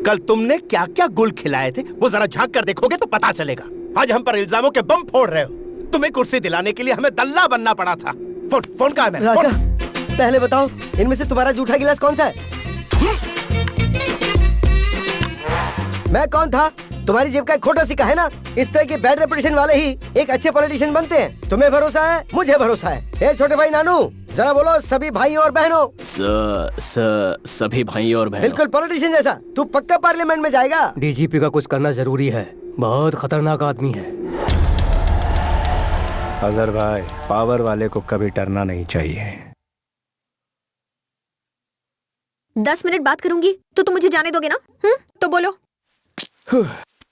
कल तुमने क्या क्या गुल खिलाए थे वो जरा झांक कर देखोगे तो पता चलेगा। आज हम पर इल्जामों के बम फोड़ रहे हो। तुम्हें कुर्सी दिलाने के लिए हमें दल्ला बनना पड़ा था। फोन कहाँ है मेरा? राजा, पहले बताओ इनमें से तुम्हारा जूठा गिलास कौन सा है? मैं कौन था? तुम्हारी जेब का एक खोटा सिक्का है ना। इस तरह के बैड रेपुटेशन वाले ही एक अच्छे पॉलिटिशियन बनते हैं। तुम्हें भरोसा है, मुझे भरोसा है। ए छोटे भाई नानू, जरा बोलो सभी भाइयों और बहनों। सभी भाइयों और बहनों। बिल्कुल पॉलिटिशियन जैसा। तू पक्का पार्लियामेंट में जाएगा। डीजीपी का कुछ करना जरूरी है, बहुत खतरनाक आदमी है। अजहर भाई, पावर वाले को कभी डरना नहीं चाहिए। 10 मिनट बात करूंगी तो तुम मुझे जाने दोगे ना? तो बोलो।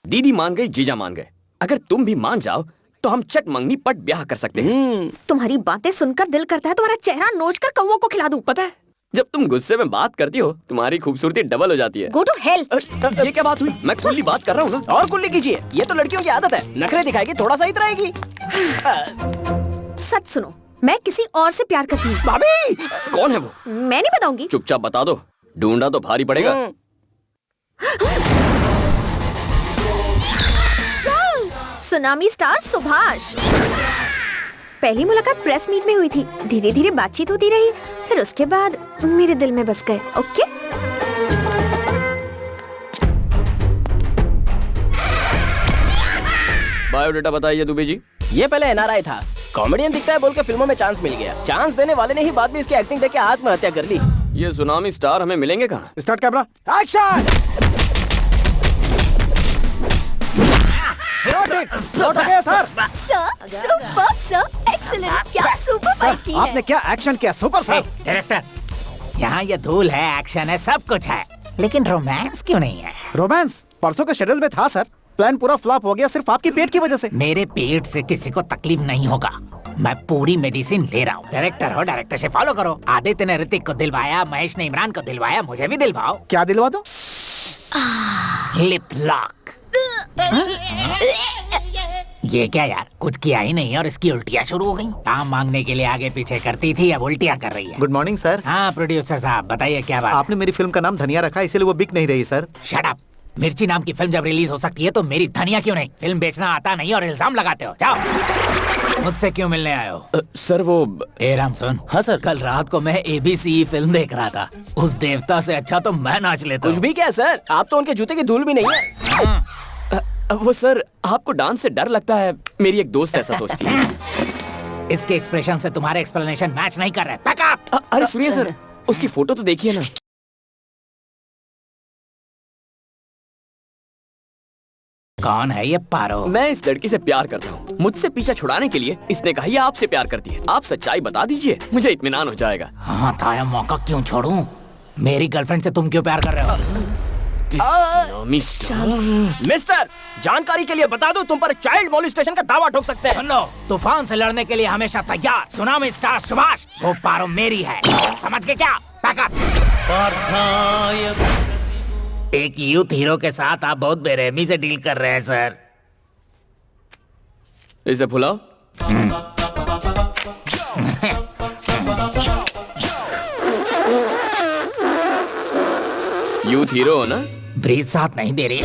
दीदी मान गई, जीजा मान गए। अगर तुम भी मान जाओ तो हम चट मंगनी पट ब्याह कर सकते हैं। तुम्हारी बातें सुनकर दिल करता है तुम्हारा चेहरा नोच कर कौवों को खिला दूं। पता है, जब तुम गुस्से में बात करती हो तुम्हारी खूबसूरती डबल हो जाती है। Go to hell. ये क्या बात हुई? मैं खुली बात कर रहा हूँ ना। और कुल्ली कीजिए, ये तो लड़कियों की आदत है। नखरे दिखाएगी, थोड़ा सा इतराएगी। सच सुनो, मैं किसी और से प्यार करती हूँ। भाभी, कौन है वो? मैं नहीं बताऊंगी। चुपचाप बता दो, ढूंढा तो भारी पड़ेगा। Tsunami star Subhash. पहली मुलाकात प्रेस मीट में हुई थी, धीरे धीरे बातचीत होती रही, फिर उसके बाद मेरे दिल में बस गए। ओके? बायोडेटा बताइए दुबे जी। ये पहले एनआरआई था, कॉमेडियन दिखता है बोल के फिल्मों में चांस मिल गया। चांस देने वाले ने ही बाद में इसकी एक्टिंग देख के आत्महत्या कर ली। ये सुनामी स्टार हमें मिलेंगे कहाँ? Start camera, action. Sir, super sir, excellent. क्या सुपर फाइट की है। आपने क्या एक्शन किया सुपर सर। डायरेक्टर, यहाँ ये धूल है, एक्शन है, सब कुछ है, लेकिन रोमांस क्यों नहीं है? रोमांस परसों के शेड्यूल में था सर। प्लान पूरा फ्लॉप हो गया सिर्फ आपकी पेट की वजह से। मेरे पेट से किसी को तकलीफ नहीं होगा, मैं पूरी मेडिसिन ले रहा हूँ। डायरेक्टर हो, डायरेक्टर से फॉलो करो। आदित्य ने ऋतिक को दिलवाया, महेश ने इमरान को दिलवाया, मुझे भी दिलवाओ। क्या दिलवा दो? Lip lock. ये क्या यार, कुछ किया ही नहीं और इसकी उल्टियाँ शुरू हो गई। काम मांगने के लिए आगे पीछे करती थी, अब उल्टियाँ कर रही है। Good morning sir. हाँ प्रोड्यूसर साहब बताइए क्या बात? आपने मेरी फिल्म का नाम धनिया रखा, इसीलिए वो बिक नहीं रही सर। Shut up. मिर्ची नाम की फिल्म जब रिलीज हो सकती है तो मेरी धनिया क्यों नहीं? फिल्म बेचना आता नहीं और इल्जाम लगाते हो। जाओ। मुझसे क्यों मिलने आए हो? सर वो ए राम सुन। हाँ सर। कल रात को मैं ABC फिल्म देख रहा था। उस देवता से अच्छा तो मैं नाच लेता कुछ भी क्या सर, आप तो उनके जूते की धूल भी नहीं है। वो सर, आपको डांस से डर लगता है, मेरी एक दोस्त ऐसा सोचती है। इसके एक्सप्रेशन से तुम्हारे एक्सप्लेनेशन मैच नहीं कर रहे। Pack up. अरे सुनिए सर, उसकी फोटो तो देखिए ना। कौन है ये पारो? मैं इस लड़की से प्यार करता हूँ। मुझसे पीछा छुड़ाने के लिए इसने कहा ये आपसे प्यार करती है। आप सच्चाई बता दीजिए, मुझे इत्मीनान हो जाएगा। हाँ था, मौका क्यों छोड़ूं? मेरी गर्लफ्रेंड से तुम क्यों प्यार कर रहे हो? मिस्टर, जानकारी के लिए बता दो, तुम पर चाइल्ड मोलिस्टेशन का दावा ठोक सकते हैं। सुन लो, तूफान से लड़ने के लिए हमेशा तैयार सुनामी स्टार सुभाष। वो पारो मेरी है, समझ के क्या? एक यूथ हीरो के साथ आप बहुत बेरहमी से डील कर रहे हैं सर। इसे भुलाओ। यूथ हीरो हो ना? ब्रीज साथ नहीं दे रही।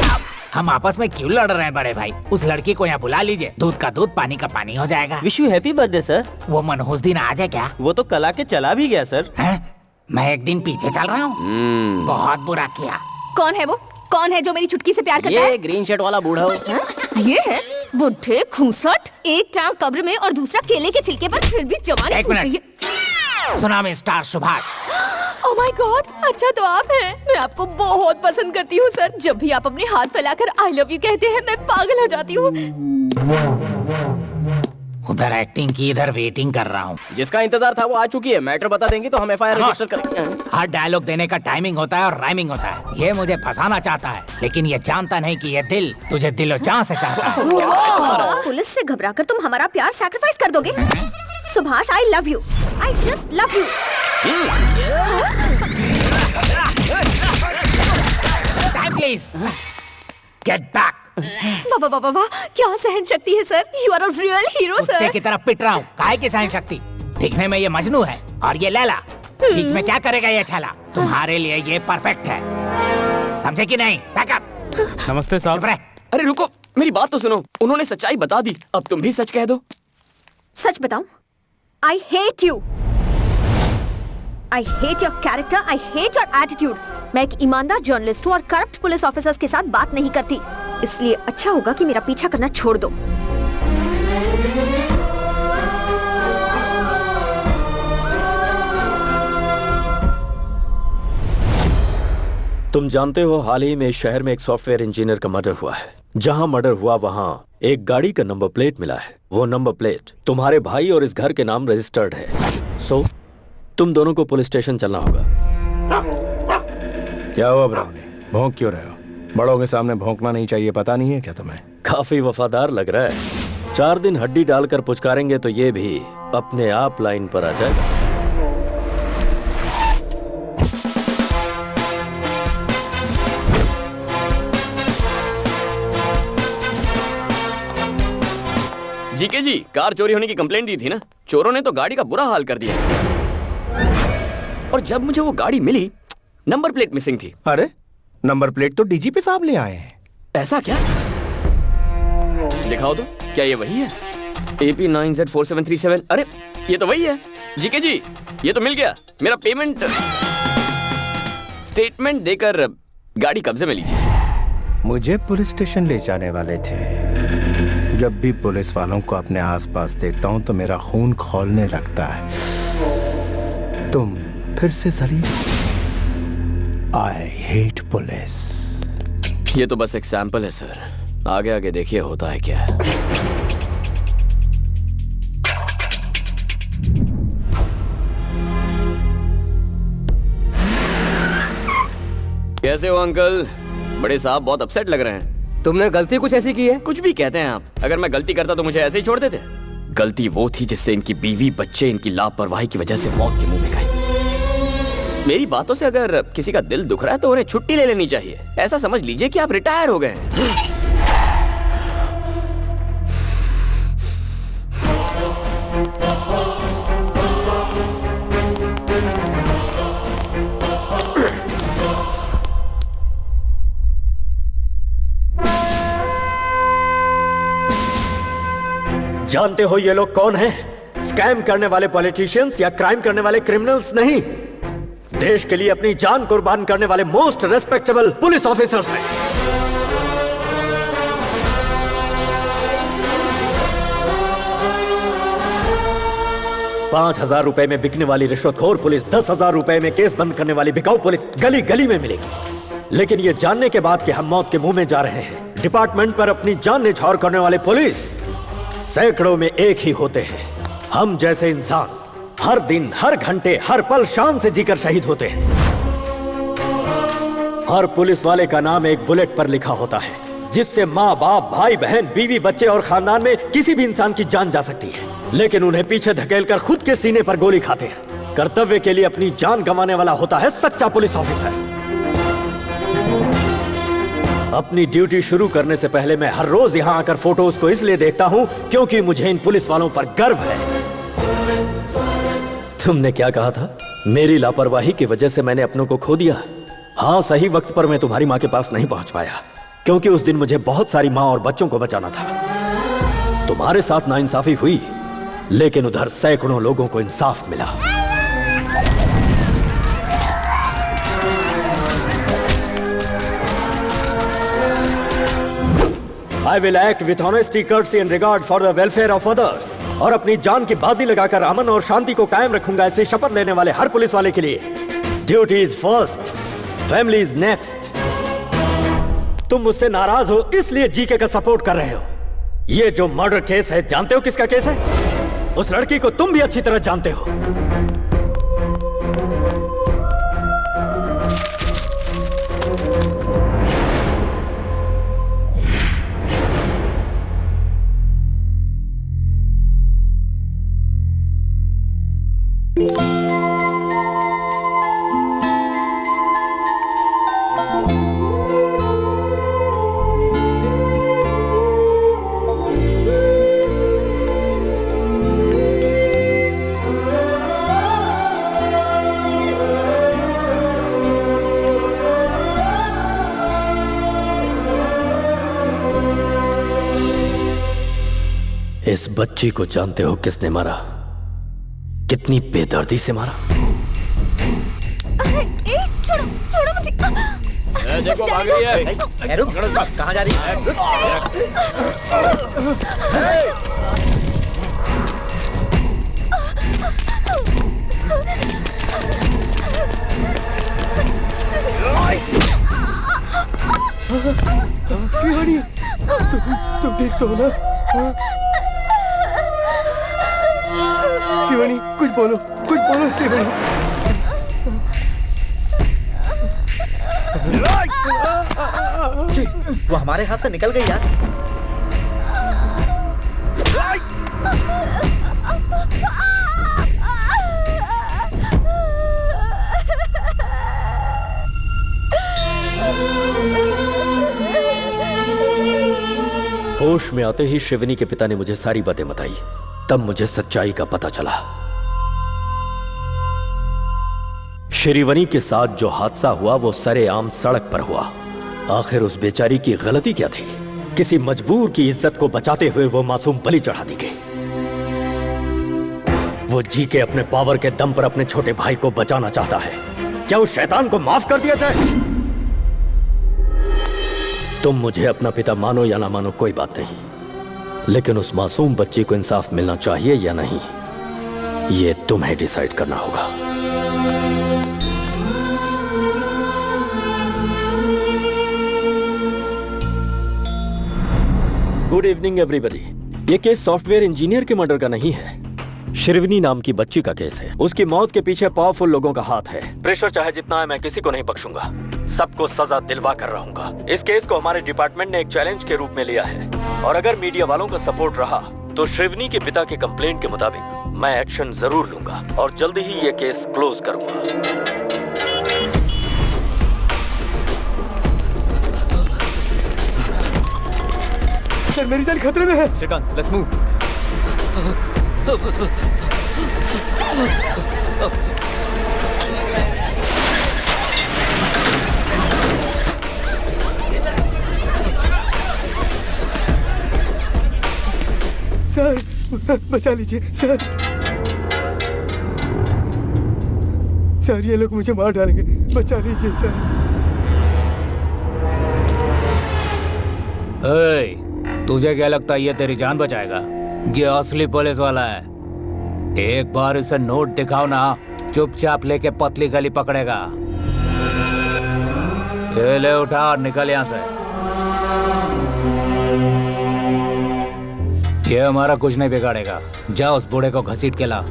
हम आपस में क्यों लड़ रहे हैं बड़े भाई? उस लड़की को यहाँ बुला लीजिए, दूध का दूध पानी का पानी हो जाएगा। Wish you happy birthday sir. वो मनहूस दिन आ जाए क्या? वो तो कल आके चला भी गया सर। मैं एक दिन पीछे चल रहा हूँ। बहुत बुरा किया। कौन है वो? कौन है जो मेरी चुटकी से प्यार करता है? ये ग्रीन शर्ट वाला बूढ़ा हो। ये है बुढ़े खूंसट, एक टांग कब्र में और दूसरा केले के छिलके पर, फिर भी जवानी एक minute. Tsunami star Subhash. Oh my God, अच्छा तो आप हैं। मैं आपको बहुत पसंद करती हूँ सर। जब भी आप अपने हाथ फैलाकर आई लव यू कहते हैं, मैं पागल हो जाती हूँ। उधर एक्टिंग की, इधर वेटिंग कर रहा हूँ। जिसका इंतजार था वो आ चुकी है। मैटर बता देंगे तो हम FIR रजिस्टर करेंगे। हर डायलॉग देने का टाइमिंग होता है और राइमिंग होता है। ये मुझे फंसाना चाहता है, लेकिन ये जानता नहीं कि ये दिल तुझे दिलो जान से चाहता है। पुलिस से घबराकर तुम हमारा प्यार सैक्रिफाइस कर दोगे? Subhash, I love you, I just love you. Please get back. वाह वाह वाह वाह, क्या सहन शक्ति है sir. You are a real hero sir. कुत्ते की तरह पिट रहा हूँ। काहे की सहन शक्ति? दिखने में ये मजनू है और ये लैला। बीच में क्या करेगा ये छाला? तुम्हारे लिए ये परफेक्ट है, समझे कि नहीं? बैकअप। नमस्ते साहब। अरे रुको, मेरी बात तो सुनो। उन्होंने सच्चाई बता दी, अब तुम भी सच कह दो। सच बताऊं? I hate you. I hate your character. I hate your attitude. मैं एक ईमानदार जर्नलिस्ट हूँ और करप्ट पुलिस ऑफिसर्स के साथ बात नहीं करती। इसलिए अच्छा होगा कि मेरा पीछा करना छोड़ दो। तुम जानते हो, हाल ही में इस शहर में एक सॉफ्टवेयर इंजीनियर का मर्डर हुआ है। जहां मर्डर हुआ वहां एक गाड़ी का नंबर प्लेट मिला है। वो नंबर प्लेट तुम्हारे भाई और इस घर के नाम रजिस्टर्ड है। सो तुम दोनों को पुलिस स्टेशन चलना होगा। क्या हुआ ब्राउनी, भौंक क्यों रहे हो? बड़ों के सामने भौंकना नहीं चाहिए, पता नहीं है क्या तुम्हें? काफी वफादार लग रहा है। 4 दिन हड्डी डालकर पुचकारेंगे तो ये भी अपने आप लाइन पर आ जाएगा। जीके जी, कार चोरी होने की कंप्लेंट दी थी ना? चोरों ने तो गाड़ी का बुरा हाल कर दिया और जब मुझे वो गाड़ी मिली, नंबर प्लेट मिसिंग थी। अरे, नंबर प्लेट तो डीजीपी साहब ले आए हैं। ऐसा क्या? दिखाओ तो, क्या ये वही है? AP9Z4737। अरे ये तो वही है। जीके जी, ये तो मिल गया। मेरा पेमेंट स्टेटमेंट देकर गाड़ी कब्जे में लीजिए। मुझे पुलिस स्टेशन ले जाने वाले थे। जब भी पुलिस वालों को अपने आसपास देखता हूं तो मेरा खून खौलने लगता है। तुम फिर से जलील। I hate police. ये तो बस एक सैंपल है सर, आगे आगे देखिए होता है क्या। कैसे हो अंकल? बड़े साहब बहुत अपसेट लग रहे हैं। तुमने गलती कुछ ऐसी की है? कुछ भी कहते हैं आप। अगर मैं गलती करता तो मुझे ऐसे ही छोड़ देते? गलती वो थी जिससे इनकी बीवी बच्चे इनकी लापरवाही की वजह से मौत के मुंह में गए। मेरी बातों से अगर किसी का दिल दुख रहा है तो उन्हें छुट्टी ले लेनी चाहिए। ऐसा समझ लीजिए कि आप रिटायर हो गए हैं। जानते हो ये लोग कौन हैं? स्कैम करने वाले पॉलिटिशियंस या क्राइम करने वाले क्रिमिनल्स नहीं, देश के लिए अपनी जान कुर्बान करने वाले मोस्ट रेस्पेक्टेबल पुलिस ऑफिसर्स हैं। 5,000 रुपए में बिकने वाली रिश्वतखोर पुलिस 10,000 रुपए में केस बंद करने वाली बिकाऊ पुलिस गली गली में मिलेगी। लेकिन ये जानने के बाद कि हम मौत के मुंह में जा रहे हैं, डिपार्टमेंट पर अपनी जान न्यौछावर करने वाले पुलिस सैकड़ों में एक ही होते हैं। हम जैसे इंसान हर दिन, हर घंटे, हर पल शान से जीकर शहीद होते हैं। हर पुलिस वाले का नाम एक बुलेट पर लिखा होता है, जिससे माँ बाप, भाई बहन, बीवी, बच्चे और खानदान में किसी भी इंसान की जान जा सकती है। लेकिन उन्हें पीछे धकेलकर खुद के सीने पर गोली खाते हैं। कर्तव्य के लिए अपनी जान गंवाने वाला होता है सच्चा पुलिस ऑफिसर। अपनी ड्यूटी शुरू करने से पहले मैं हर रोज यहाँ आकर फोटोज को इसलिए देखता हूँ क्योंकि मुझे इन पुलिस वालों पर गर्व है। तुमने क्या कहा था? मेरी लापरवाही की वजह से मैंने अपनों को खो दिया। हाँ, सही वक्त पर मैं तुम्हारी माँ के पास नहीं पहुंच पाया क्योंकि उस दिन मुझे बहुत सारी माँ और बच्चों को बचाना था। तुम्हारे साथ नाइंसाफी हुई, लेकिन उधर सैकड़ों लोगों को इंसाफ मिला। I will act with honesty, courtesy and regard for the welfare of others। और अपनी जान की बाजी लगाकर अमन और शांति को कायम रखूंगा, ऐसे शपथ लेने वाले हर पुलिस वाले के लिए duty is first, family is next. तुम मुझसे नाराज हो इसलिए जीके का सपोर्ट कर रहे हो। ये जो मर्डर केस है, जानते हो किसका केस है? उस लड़की को तुम भी अच्छी तरह जानते हो। इस बच्ची को जानते हो किसने मारा? कितनी बेदर्दी से मारा? छोड़ो, छोड़ो मुझे। देखो भाग रही है। रुक, कहाँ जा रही है? शिवानी, तुम ठीक तो हो ना? शिवानी, कुछ बोलो शिवानी। वो हमारे हाथ से निकल गई यार। होश में आते ही शिवनी के पिता ने मुझे सारी बातें बताई। तब मुझे सच्चाई का पता चला। श्रीवनी के साथ जो हादसा हुआ वो सरेआम सड़क पर हुआ। आखिर उस बेचारी की गलती क्या थी? किसी मजबूर की इज्जत को बचाते हुए वो मासूम बलि चढ़ा दी गई। वो जी के अपने पावर के दम पर अपने छोटे भाई को बचाना चाहता है। क्या उस शैतान को माफ कर दिया जाए? तुम मुझे अपना पिता मानो या ना मानो कोई बात नहीं, लेकिन उस मासूम बच्ची को इंसाफ मिलना चाहिए या नहीं, ये तुम्हें डिसाइड करना होगा। Good evening everybody. ये केस सॉफ्टवेयर इंजीनियर के मर्डर का नहीं है, शिरवनी नाम की बच्ची का केस है। उसकी मौत के पीछे पावरफुल लोगों का हाथ है। प्रेशर चाहे जितना है, मैं किसी को नहीं बख्शूंगा। सबको सजा दिलवा कर रहूंगा। इस केस को हमारे डिपार्टमेंट ने एक चैलेंज के रूप में लिया है और अगर मीडिया वालों का सपोर्ट रहा तो शिवनी के पिता के कंप्लेंट के मुताबिक मैं एक्शन जरूर लूंगा और जल्दी ही ये केस क्लोज करूंगा। सर, मेरी जान खतरे में है। Shrikant, let's move. सर, बचा लीजिए सर। सर ये लोग मुझे मार डालेंगे, बचा लीजिए सर। तुझे क्या लगता है ये तेरी जान बचाएगा? ये असली पुलिस वाला है। एक बार इसे नोट दिखाओ ना, चुपचाप लेके पतली गली पकड़ेगा। ये ले उठा और निकल यहाँ से। ये हमारा कुछ नहीं बिगाड़ेगा। जा उस बूढ़े को घसीट के ला।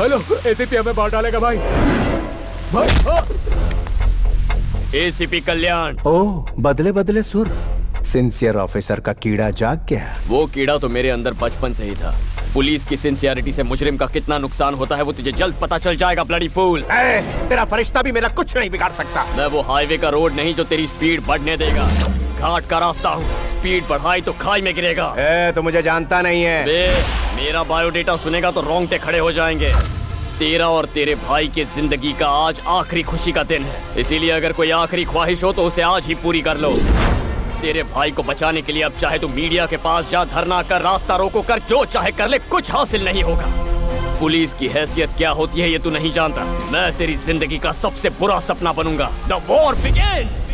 हेलो, एसीपी हमें मार डालेगा भाई। एसीपी कल्याण। ओह, बदले बदले सुर। सिंसियर ऑफिसर का कीड़ा जाग गया। वो कीड़ा तो मेरे अंदर बचपन से ही था। पुलिस की सिंसियरिटी से मुजरिम का कितना नुकसान होता है वो तुझे जल्द पता चल जाएगा, ब्लडी फूल। तेरा फरिश्ता भी मेरा कुछ नहीं बिगाड़ सकता। मैं वो हाईवे का रोड नहीं जो तेरी स्पीड बढ़ने देगा। घाट का रास्ता हूँ, स्पीड बढ़ाई तो खाई में गिरेगा। तो मुझे जानता नहीं है। मेरा बायोडेटा सुनेगा तो रोंगटे खड़े हो जाएंगे। तेरा और तेरे भाई की जिंदगी का आज आखिरी खुशी का दिन है, इसीलिए अगर कोई आखिरी ख्वाहिश हो तो उसे आज ही पूरी कर लो। तेरे भाई को बचाने के लिए अब चाहे तू मीडिया के पास जा, धरना कर, रास्ता रोको कर, जो चाहे कर ले, कुछ हासिल नहीं होगा। पुलिस की हैसियत क्या होती है ये तू नहीं जानता। मैं तेरी जिंदगी का सबसे बुरा सपना बनूंगा। The war begins.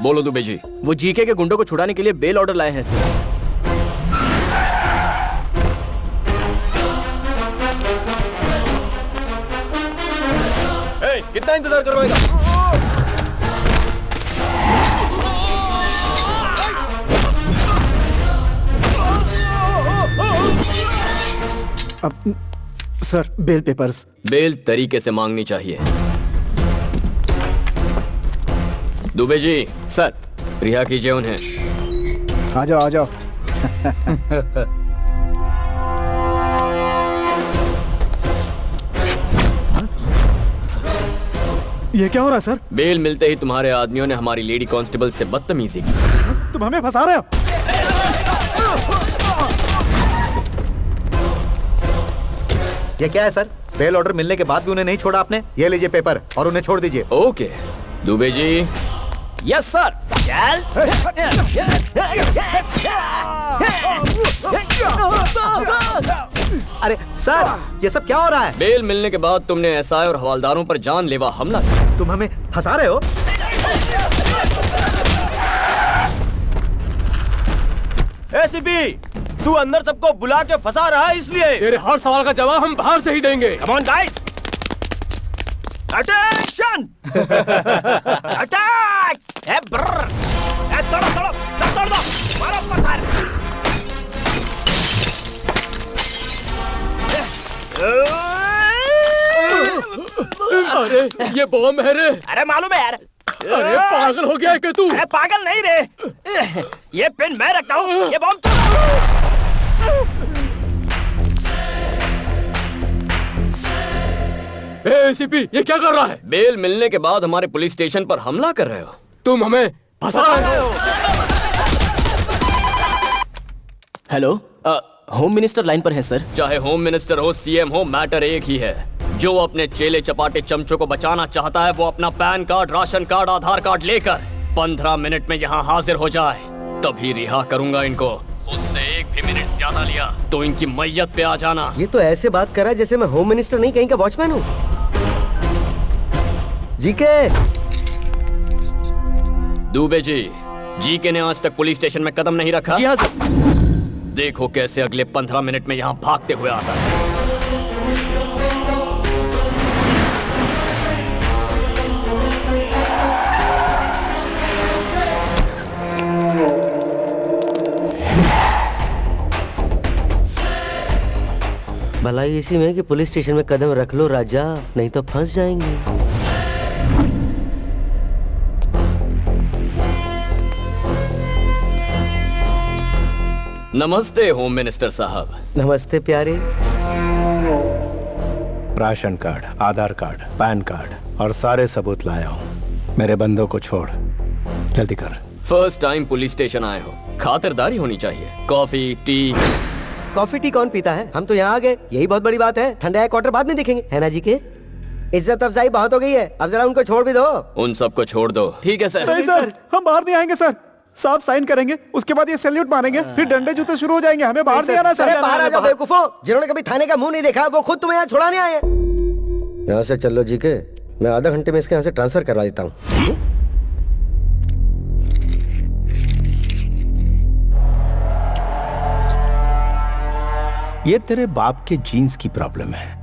बोलो दुबे जी। वो जीके के गुंडों को छुड़ाने के लिए बेल ऑर्डर लाए हैं सर। कितना इंतजार करवाएगा? Sir bell peppers. बेल तरीके से मांगनी चाहिए। दुबे जी। सर। रिहा कीजिए उन्हें। आ जाओ आ जाओ। ये क्या हो रहा है सर? बेल मिलते ही तुम्हारे आदमियों ने हमारी लेडी कांस्टेबल से बदतमीजी की। तुम हमें फंसा रहे हो। ये क्या है सर? बेल ऑर्डर मिलने के बाद भी उन्हें नहीं छोड़ा आपने? ये लीजिए पेपर और उन्हें छोड़ दीजिए। Okay Dubey ji. Yes sir. चल। अरे सर ये सब क्या हो रहा है? बेल मिलने के बाद तुमने एसआई और हवालदारों पर जानलेवा हमला किया। तुम हमें फंसा रहे हो? एसीपी तू अंदर सबको बुला के फंसा रहा है इसलिए। तेरे हर सवाल का जवाब हम बाहर से ही देंगे। Come on guys, attention. Attack! ए ब्रर! ए तोड़ो, सब तोड़ दो, मारो पत्थर। अरे ये बॉम्ब है रे। अरे मालूम है यार। अरे पागल हो गया है क्या तू? अरे पागल नहीं रे, ये पेन मैं रखता हूँ, ये बॉम्ब एसीपी ये क्या कर रहा है? बेल मिलने के बाद हमारे पुलिस स्टेशन पर हमला कर रहे हो। तुम हमें फंसा रहे हो। हेलो, होम मिनिस्टर लाइन पर है सर। चाहे होम मिनिस्टर हो, सीएम हो, मैटर एक ही है। जो अपने चेले चपाटे चमचों को बचाना चाहता है वो अपना पैन कार्ड, राशन कार्ड, आधार कार्ड लेकर 15 मिनट में यहाँ हाजिर हो जाए, तभी रिहा करूंगा इनको। उससे एक भी मिनट ज्यादा लिया तो इनकी मैयत पे आ जाना। ये तो ऐसे बात कर रहा है जैसे मैं होम मिनिस्टर नहीं कहीं का वॉचमैन हूँ। जीके। दुबे जी, जीके ने आज तक पुलिस स्टेशन में कदम नहीं रखा। जी हाँ सर। देखो कैसे अगले 15 मिनट में यहाँ भागते हुए आता है। भलाई इसी में कि पुलिस स्टेशन में कदम रख लो राजा, नहीं तो फंस जाएंगे। नमस्ते होम मिनिस्टर साहब। नमस्ते प्यारे। राशन कार्ड, आधार कार्ड, पैन कार्ड और सारे सबूत लाया हूँ। मेरे बंदों को छोड़, जल्दी कर। फर्स्ट टाइम पुलिस स्टेशन आए हो, खातिरदारी होनी चाहिए। Coffee tea. कॉफी टी कौन पीता है? हम तो यहाँ आ गए, यही बहुत बड़ी बात है। ठंडा क्वार्टर बाद में देखेंगे, है ना जी के? इज्जत अफजाई बहुत हो गई है, अब जरा उनको छोड़ भी दो। उन सबको छोड़ दो। ठीक है सर। नहीं सर, हम बाहर नहीं आएंगे सर। साहब साइन करेंगे, उसके बाद ये सैल्यूट मारेंगे, फिर डंडे जूते शुरू हो जाएंगे। हमें बाहर नहीं आना सर। अरे बाहर आ जाओ बेवकूफो, जिन्होंने कभी थाने का मुंह नहीं देखा वो खुद तुम्हें यहाँ छुड़ाने आए हैं। यहाँ से चलो जी के, मैं आधा घंटे में इसके यहाँ से ट्रांसफर करवा देता हूँ। ये तेरे बाप के जीन्स की प्रॉब्लम है।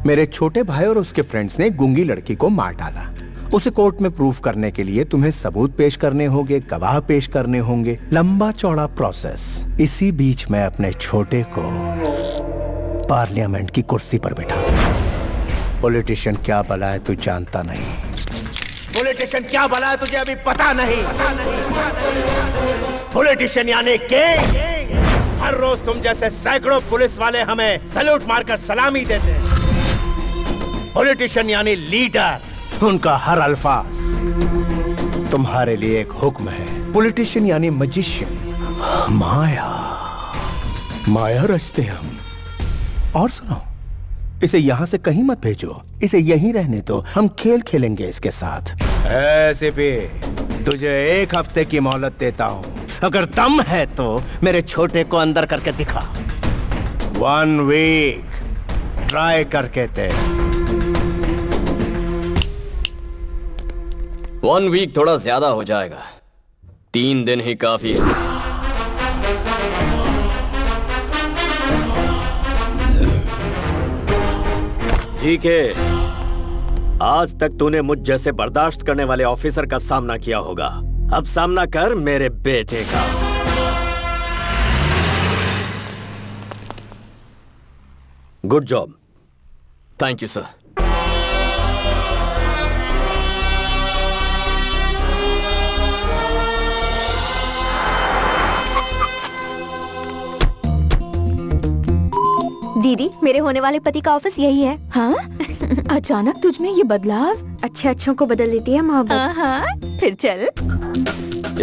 मेरे छोटे भाई और उसके फ्रेंड्स ने गूंगी लड़की को मार डाला। उसे कोर्ट में प्रूफ करने के लिए तुम्हें सबूत पेश करने होंगे, गवाह पेश करने होंगे, लंबा चौड़ा प्रोसेस। इसी बीच मैं अपने छोटे को पार्लियामेंट की कुर्सी पर बिठा दूंगा। पॉलिटिशियन क्या भला है तू जानता नहीं। पॉलिटिशियन क्या भला है तुझे अभी पता नहीं। पॉलिटिशियन यानी किंग। हर रोज तुम जैसे सैकड़ों पुलिस वाले हमें सैल्यूट मारकर सलामी देते हैं। पॉलिटिशियन यानी लीडर, उनका हर अल्फाज तुम्हारे लिए एक हुक्म है। पॉलिटिशियन यानी मजिशियन, माया माया रचते हम। और सुनो, इसे यहाँ से कहीं मत भेजो, इसे यहीं रहने दो। हम खेल खेलेंगे इसके साथ। ऐसे भी तुझे एक हफ्ते की मोहलत देता हूँ, अगर दम है तो मेरे छोटे को अंदर करके दिखा। 1 वीक ट्राई करके दे। 1 वीक थोड़ा ज्यादा हो जाएगा, 3 दिन ही काफी है। ठीक है, आज तक तूने मुझ जैसे बर्दाश्त करने वाले ऑफिसर का सामना किया होगा, अब सामना कर मेरे बेटे का। Good job. Thank you sir. दीदी, मेरे होने वाले पति का ऑफिस यही है। हाँ? अचानक तुझ में ये बदलाव? अच्छे अच्छों को बदल देती है मोहब्बत। हाँ, फिर चल।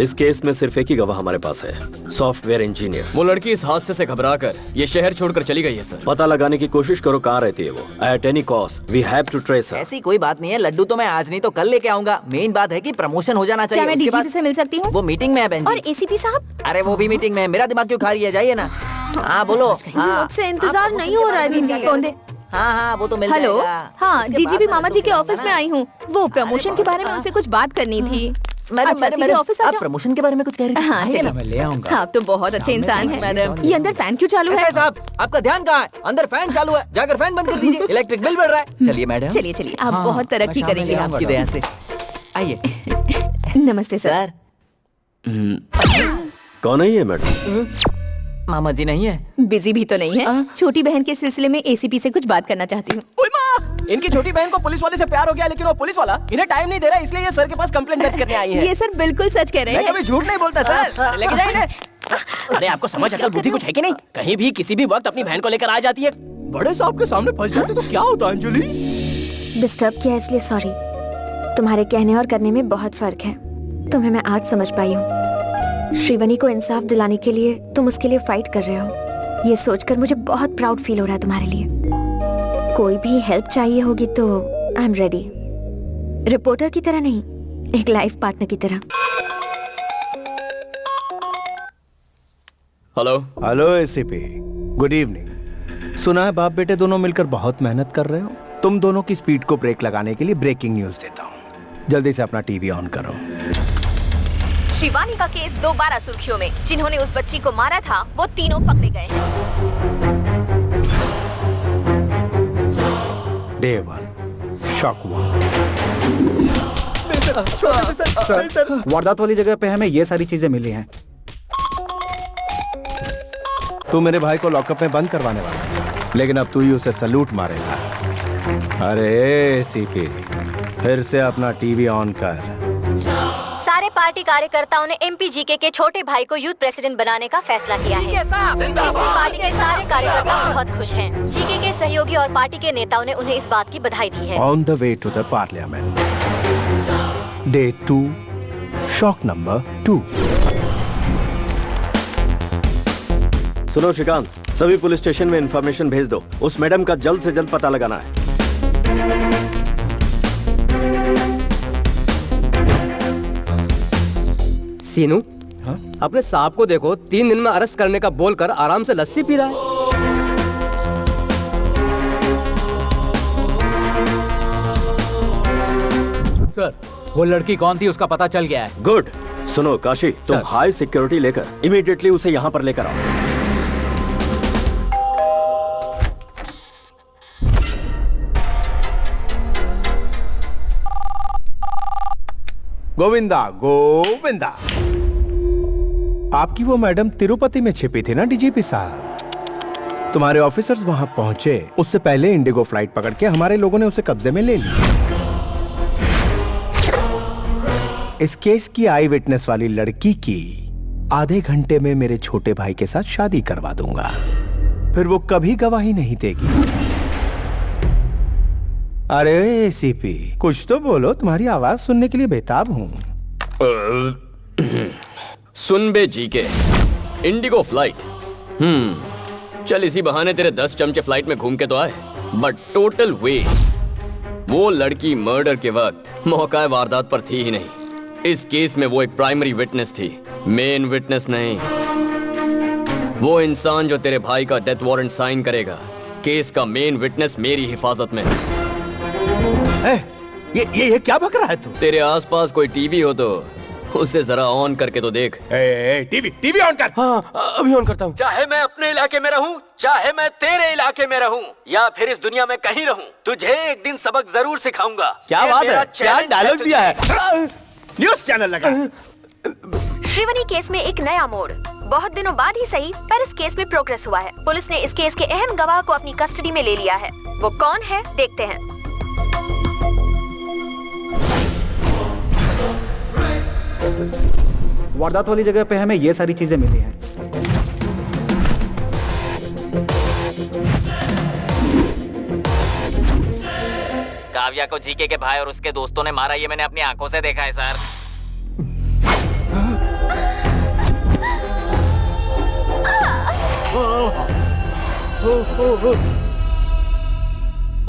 इस केस में सिर्फ एक ही गवाह हमारे पास है, सॉफ्टवेयर इंजीनियर। वो लड़की इस हादसे से घबराकर ये शहर छोड़कर चली गई है सर। पता लगाने की कोशिश करो कहाँ रहती है वो। At any cost we have to trace her. ऐसी कोई बात नहीं है, लड्डू तो मैं आज नहीं तो कल लेके आऊंगा। मेन बात है कि प्रमोशन हो जाना चाहिए। क्या मैं उसके बाद डीजीपी से मिल सकती हूँ? वो मीटिंग में है बहन जी। और एसीपी साहब? अरे वो भी मीटिंग में है। मेरा दिमाग क्यों खा रही है? जाइए ना। हाँ बोलो। मुझसे इंतजार नहीं हो रहा है दीदी। कौन दे? हाँ वो तो मिल हेलो। जाएगा। हाँ, डीजीपी मामा जी के ऑफिस में आई हूँ। वो प्रमोशन के बारे में उनसे कुछ बात करनी थी। मैडम, ऑफिस आ आप जाओ। प्रमोशन के बारे में कुछ कह रही थी? हाँ, आइए ना, चलिए। मैं ले आऊंगा। आप तो बहुत अच्छे इंसान हैं। मैडम। ये अंदर फैन क्यों चालू है? साहब, आपका ध्यान कहाँ है? अंदर फैन चालू है, जाकर फैन बंद कर दीजिए। इलेक्ट्रिक बिल बढ़ रहा है। चलिए मैडम। चलिए, आप बहुत तरक्की करेंगे। आपकी दया से। आइए। नमस्ते सर। कौन है ये मैडम? मामा जी नहीं है? बिजी भी तो नहीं है। छोटी बहन के सिलसिले में एसीपी से कुछ बात करना चाहती हूँ। इनकी छोटी बहन को पुलिस वाले से प्यार हो गया, लेकिन वो पुलिस वाला इन्हें टाइम नहीं दे रहा, इसलिए ये सर के पास कंप्लेंट दर्ज करने आई है। ये सर बिल्कुल सच कह रहे हैं। मैं कभी झूठ नहीं बोलता सर। लेके जाइए इन्हें। अरे आपको समझ अकल बुद्धि कुछ है कि नहीं? कहीं भी किसी भी वक्त अपनी बहन को लेकर आ जाती है। बड़े साहब के सामने फंस जाते तो क्या होता अंजलि? डिस्टर्ब किया इसलिए सॉरी। तुम्हारे कहने और करने में बहुत फर्क है। तुम्हें मैं आज समझ पाई हूँ। श्रीवनी को इंसाफ दिलाने के लिए तुम उसके लिए फाइट कर रहे हो। ये सोचकर मुझे बहुत प्राउड फील हो रहा है तुम्हारे लिए। कोई भी हेल्प चाहिए होगी तो आई एम रेडी। रिपोर्टर की तरह नहीं, एक लाइफ पार्टनर की तरह। Hello. Hello ACP, good evening. सुना है बाप बेटे दोनों मिलकर बहुत मेहनत कर रहे हो। तुम दोनों की स्पीड को ब्रेक लगाने के लिए ब्रेकिंग न्यूज देता हूँ। जल्दी से अपना टीवी ऑन करो। शिवानी का केस दोबारा सुर्खियों में। जिन्होंने उस बच्ची को मारा था वो तीनों पकड़े गए हैं। Day 1 shock 1। सर, वारदात वाली जगह पे हमें ये सारी चीजें मिली हैं। तू मेरे भाई को लॉकअप में बंद करवाने वाला है, लेकिन अब तू ही उसे सलूट मारेगा। अरे एसीपी, फिर से अपना टीवी ऑन कर। सारे पार्टी कार्यकर्ताओं ने एमपी जीके के छोटे भाई को यूथ प्रेसिडेंट बनाने का फैसला किया है। इससे पार्टी के सारे कार्यकर्ता बहुत खुश हैं। जीके के सहयोगी और पार्टी के नेताओं ने उन्हें इस बात की बधाई दी है। On the way to the parliament. Day 2 shock number 2। सुनो श्रीकांत, सभी पुलिस स्टेशन में इंफॉर्मेशन भेज दो। उस मैडम का जल्द से जल्द पता लगाना है। सीनू, अपने साहब को देखो, 3 दिन में अरेस्ट करने का बोलकर आराम से लस्सी पी रहा है। सर, वो लड़की कौन थी उसका पता चल गया है। गुड। सुनो काशी, तुम हाई सिक्योरिटी लेकर इमीडिएटली उसे यहाँ पर लेकर आओ। गोविंदा गोविंदा, आपकी वो मैडम तिरुपति में छिपी थी ना डीजीपी साहब। तुम्हारे ऑफिसर्स वहां पहुंचे उससे पहले इंडिगो फ्लाइट पकड़ के हमारे लोगों ने उसे कब्जे में ले लिया। इस केस की आई विटनेस वाली लड़की की आधे घंटे में मेरे छोटे भाई के साथ शादी करवा दूंगा। फिर वो कभी गवाही नहीं देगी। अरे एसीपी, कुछ तो बोलो, तुम्हारी आवाज सुनने के लिए बेताब हूँ। सुन बे जीके, इंडिगो फ्लाइट। चल इसी बहाने तेरे 10 चमचे फ्लाइट में घूम के तो आए, बट टोटल वेस्ट। वो लड़की मर्डर के वक्त मौका वारदात पर थी ही नहीं। इस केस में वो एक प्राइमरी विटनेस थी, मेन विटनेस नहीं। वो इंसान जो तेरे भाई का डेथ वारंट साइन करेगा, केस का मेन विटनेस मेरी हिफाजत में। ये क्या बक रहा है तू? तेरे आसपास कोई टीवी हो तो उसे जरा ऑन करके तो देख। टीवी ऑन कर। हाँ, अभी ऑन करता हूँ। चाहे मैं अपने इलाके में रहूं, चाहे मैं तेरे इलाके में रहूं, या फिर इस दुनिया में कहीं रहूं, तुझे एक दिन सबक जरूर सिखाऊंगा। क्या बात है? क्या डायलॉग दिया है? न्यूज़ चैनल लगा। श्रीवनी केस में एक नया मोड़। बहुत दिनों बाद ही सही पर इस केस में प्रोग्रेस हुआ है। पुलिस ने इस केस के अहम गवाह को अपनी कस्टडी में ले लिया है। वो कौन है देखते हैं। वारदात वाली जगह पे हमें ये सारी चीजें मिली हैं। काव्या को जीके के भाई और उसके दोस्तों ने मारा, ये मैंने अपनी आंखों से देखा है सर।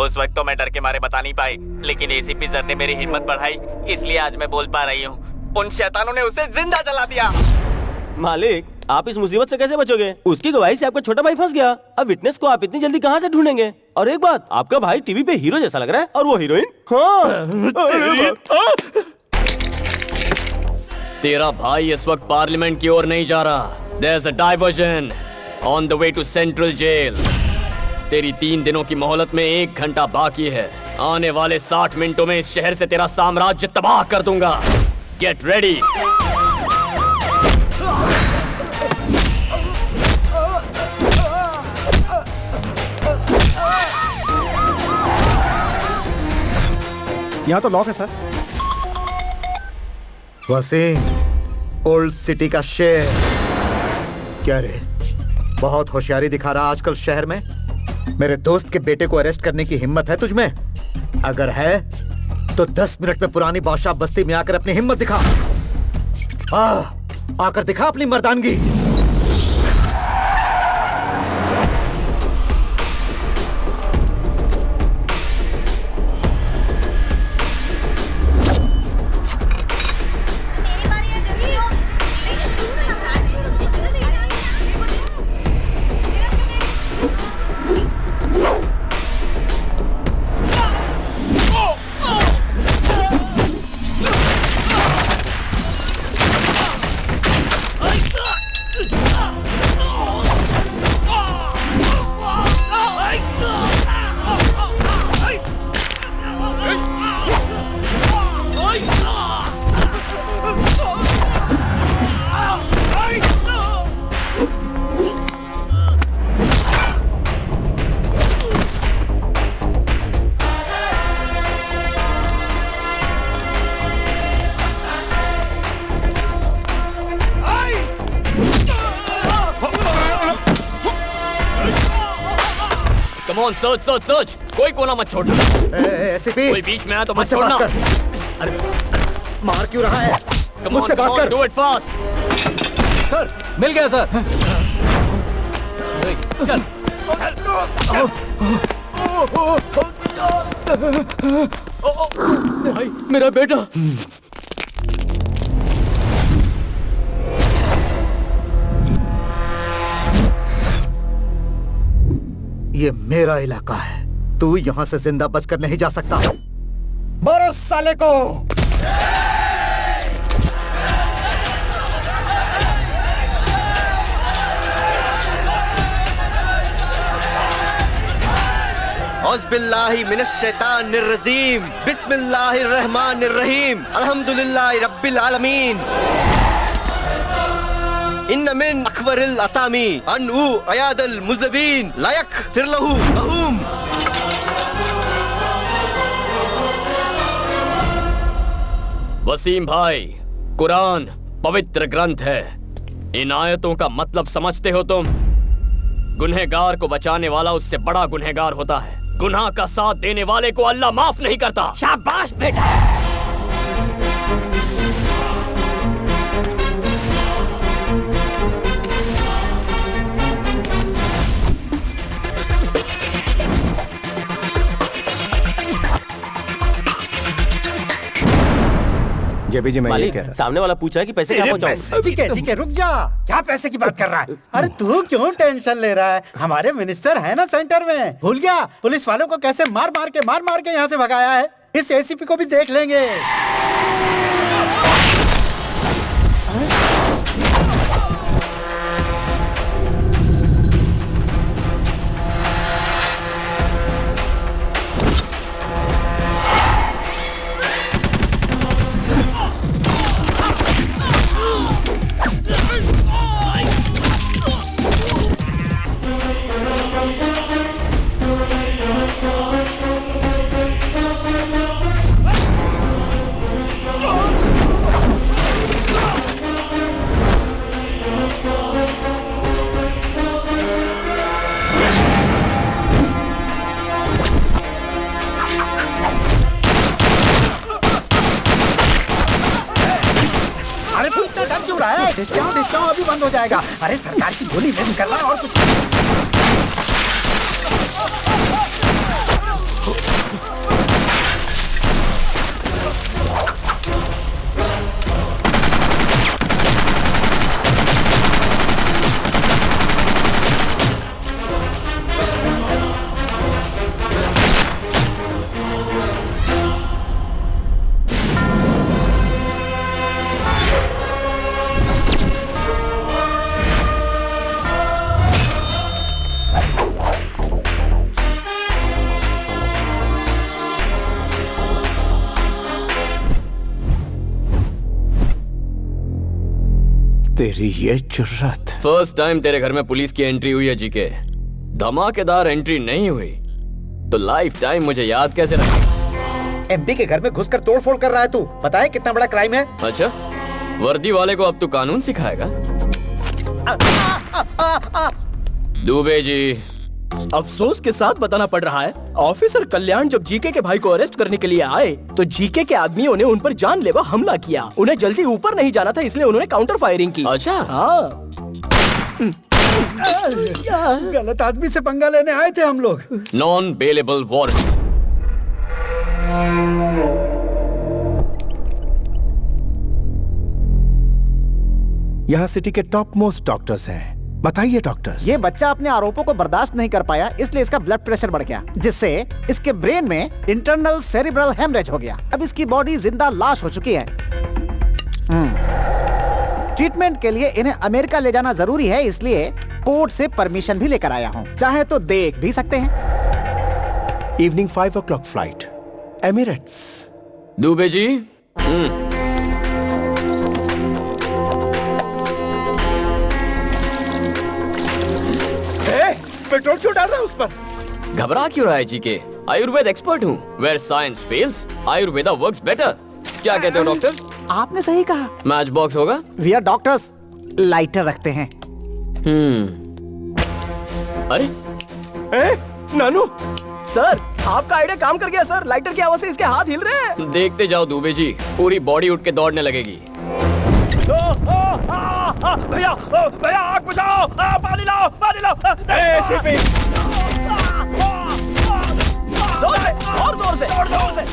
उस वक्त तो मैं डर के मारे बता नहीं पाई, लेकिन एसीपी सर ने मेरी हिम्मत बढ़ाई, इसलिए आज मैं बोल पा रही हूँ। उन शैतानों ने उसे जिंदा जला दिया। मालिक, आप इस मुसीबत से कैसे बचोगे? उसकी गवाही से आपका छोटा भाई फंस गया। अब विटनेस को आप इतनी जल्दी कहाँ से ढूंढेंगे? और एक बात, आपका भाई टीवी पे हीरो जैसा लग रहा है और वो हीरोइन। हाँ। तेरा भाई इस वक्त पार्लियामेंट की ओर नहीं जा रहा। There's a diversion on the way to Central Jail. तेरी 3 दिनों की मोहलत में 1 घंटा बाकी है। आने वाले 60 मिनटों में इस शहर से तेरा साम्राज्य तबाह कर दूंगा। Get ready. यहाँ तो लॉक है सर। वसीम, ओल्ड सिटी का शेर। क्या रे, बहुत होशियारी दिखा रहा आजकल शहर में? मेरे दोस्त के बेटे को अरेस्ट करने की हिम्मत है तुझमें? अगर है तो 10 मिनट में पुरानी बादशाह बस्ती में आकर अपनी हिम्मत दिखा। आकर दिखा अपनी मर्दानगी। सोच सोच सोच, कोई कोना मत छोड़ना। एसीपी, कोई बीच में आया तो मत छोड़ना। अरे मार क्यों रहा है? मुझसे बात कर। Do it fast. सर, मिल गया सर। चल। भाई, मेरा बेटा। ये मेरा इलाका है, तू यहाँ से जिंदा बचकर नहीं जा सकता। मारो साले को। औज़ुबिल्लाहि मिनश्शैतानिर्रजीम, बिस्मिल्लाहिर्रहमानिर्रहीम, अल्हम्दुलिल्लाहि रब्बिल आलमीन। इन्न मिन अखबरिल असामी अनु अयादल मुज़बिन लायक फिरलहू महूम। वसीम भाई, कुरान पवित्र ग्रंथ है। इन आयतों का मतलब समझते हो तुम? गुनहगार को बचाने वाला उससे बड़ा गुनहगार होता है। गुनाह का साथ देने वाले को अल्लाह माफ नहीं करता। शाबाश बेटा। जी मैं मालिक, सामने वाला पूछा है कि पैसे कहाँ पहुँचाऊं? ठीक है, रुक जा। क्या पैसे की बात कर रहा है? अरे तू क्यों टेंशन ले रहा है? हमारे मिनिस्टर है ना सेंटर में। भूल गया पुलिस वालों को कैसे मार मार के यहाँ से भगाया है? इस एसीपी को भी देख लेंगे। जाओ, अभी बंद हो जाएगा। अरे सरकार की गोली वेस्ट कर रहा है और कुछ। तेरी ये जुर्रत। फर्स्ट टाइम तेरे घर में पुलिस की एंट्री हुई है जीके। धमाकेदार एंट्री नहीं हुई तो लाइफ टाइम मुझे याद कैसे रखेगा? एमपी के घर में घुसकर तोड़फोड़ कर रहा है तू। पता है कितना बड़ा क्राइम है? अच्छा, वर्दी वाले को अब तू कानून सिखाएगा? दुबे जी, अफसोस के साथ बताना पड़ रहा है, ऑफिसर कल्याण जब जीके के भाई को अरेस्ट करने के लिए आए तो जीके के आदमियों ने उन पर जानलेवा हमला किया। उन्हें जल्दी ऊपर नहीं जाना था, इसलिए उन्होंने काउंटर फायरिंग की। अच्छा, हाँ। गलत आदमी से पंगा लेने आए थे हम लोग। Non bailable warrant. यहाँ सिटी के टॉप मोस्ट डॉक्टर्स हैं। बताइए डॉक्टर्स। ये बच्चा अपने आरोपों को बर्दाश्त नहीं कर पाया, इसलिए इसका ब्लड प्रेशर बढ़ गया, जिससे इसके ब्रेन में इंटरनल सेरिब्रल हेमरेज हो गया। अब इसकी बॉडी जिंदा लाश हो चुकी है। ट्रीटमेंट के लिए इन्हें अमेरिका ले जाना जरूरी है, इसलिए कोर्ट से परमिशन भी लेकर आया हूँ। चाहे तो देख भी सकते हैं। Evening 5 o'clock flight, Emirates. Dubey ji, petrol क्यों डाल रहा है उस पर? घबरा क्यों रहा है जीके? आयुर्वेद एक्सपर्ट हूँ। Where science fails, Ayurveda works better. क्या कहते हो डॉक्टर? आपने सही कहा। मैच बॉक्स होगा? वी आर डॉक्टर्स, लाइटर रखते हैं। अरे नानू सर, आपका आइडिया काम कर गया सर। लाइटर की आवाज से इसके हाथ हिल रहे हैं। देखते जाओ दुबे जी, पूरी बॉडी उठ के दौड़ने लगेगी। भैया भैया, आग बुझाओ, पानी लाओ, पानी लाओ। जोर से, और जोर से, और जोर से।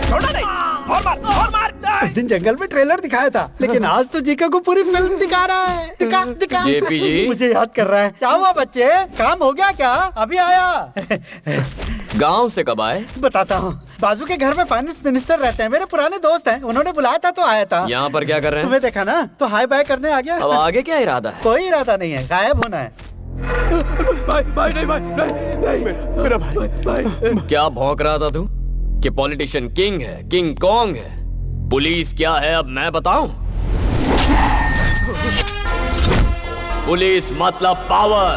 छोड़ना नहीं, और मार, और मार। उस दिन जंगल में ट्रेलर दिखाया था, लेकिन आज तो जीका को पूरी फिल्म दिखा रहा है। दिखा दिखा। जेपी जी, मुझे याद कर रहा है। क्या हुआ बच्चे, काम हो गया क्या? अभी आया। गांव से कब आए? बताता हूँ। बाजू के घर में फाइनेंस मिनिस्टर रहते हैं, मेरे पुराने दोस्त हैं। उन्होंने बुलाया था तो आया था। यहाँ पर क्या कर रहे हैं? तुम्हें देखा ना तो हाय बाय करने आ गया। अब आगे क्या इरादा है? कोई इरादा नहीं है, गायब होना है। भाई भाई नहीं, भाई नहीं, मेरा भाई। क्या भौंक रहा था तू कि पॉलिटिशियन किंग है, किंग कॉन्ग है? पुलिस क्या है अब मैं बताऊं? पुलिस मतलब पावर।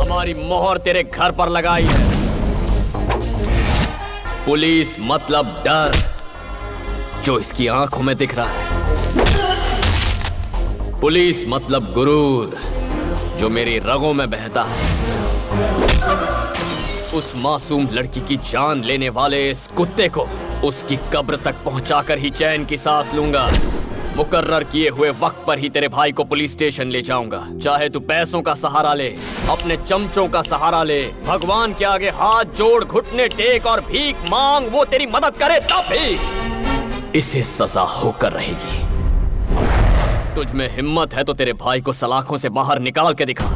हमारी मोहर तेरे घर पर लगाई है। पुलिस मतलब डर, जो इसकी आंखों में दिख रहा है। पुलिस मतलब गुरूर, जो मेरी रगों में बहता है। उस मासूम लड़की की जान लेने वाले इस कुत्ते को उसकी कब्र तक पहुंचाकर ही चैन की सांस लूंगा। मुकर्रर किए हुए वक्त पर ही तेरे भाई को पुलिस स्टेशन ले जाऊंगा। चाहे तू पैसों का सहारा ले, अपने चमचों का सहारा ले, भगवान के आगे हाथ जोड़, घुटने टेक और भीख मांग, वो तेरी मदद करे तब भी इसे सजा होकर रहेगी। तुझ में हिम्मत है तो तेरे भाई को सलाखों से बाहर निकाल के दिखा।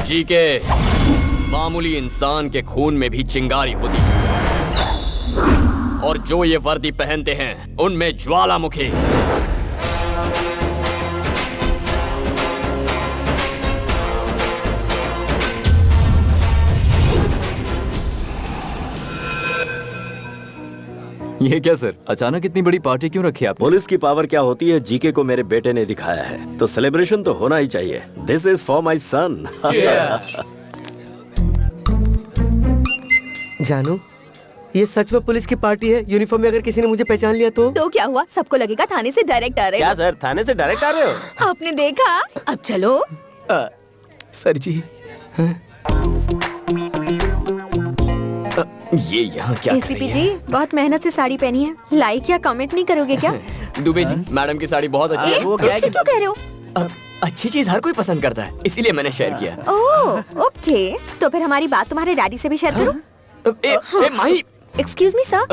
जी के मामूली इंसान के खून में भी चिंगारी होती है, और जो ये वर्दी पहनते हैं उनमें ज्वालामुखी। ये क्या सर, अचानक इतनी बड़ी पार्टी क्यों रखी आप? पुलिस की पावर क्या होती है जीके को मेरे बेटे ने दिखाया है, तो सेलिब्रेशन तो होना ही चाहिए। दिस इज फॉर माई सन। जानू, ये सच में पुलिस की पार्टी है? यूनिफॉर्म में अगर किसी ने मुझे पहचान लिया तो क्या हुआ? सबको लगेगा थाने से डायरेक्ट आ रहे हो। क्या सर, थाने से डायरेक्ट आ रहे हो? आपने देखा? अब चलो। सर जी, ये यहाँ क्या कर एसीपी रही जी बहुत मेहनत से साड़ी पहनी है, लाइक या कमेंट नहीं करोगे क्या? है? दुबे जी, मैडम की साड़ी बहुत अच्छी है। वो क्या है? क्यों कह रहे हो? अच्छी चीज हर कोई पसंद करता है, इसीलिए मैंने शेयर किया। ओह ओके, तो फिर हमारी बात तुम्हारे डैडी से भी शेयर करो। Mahi, excuse me sir.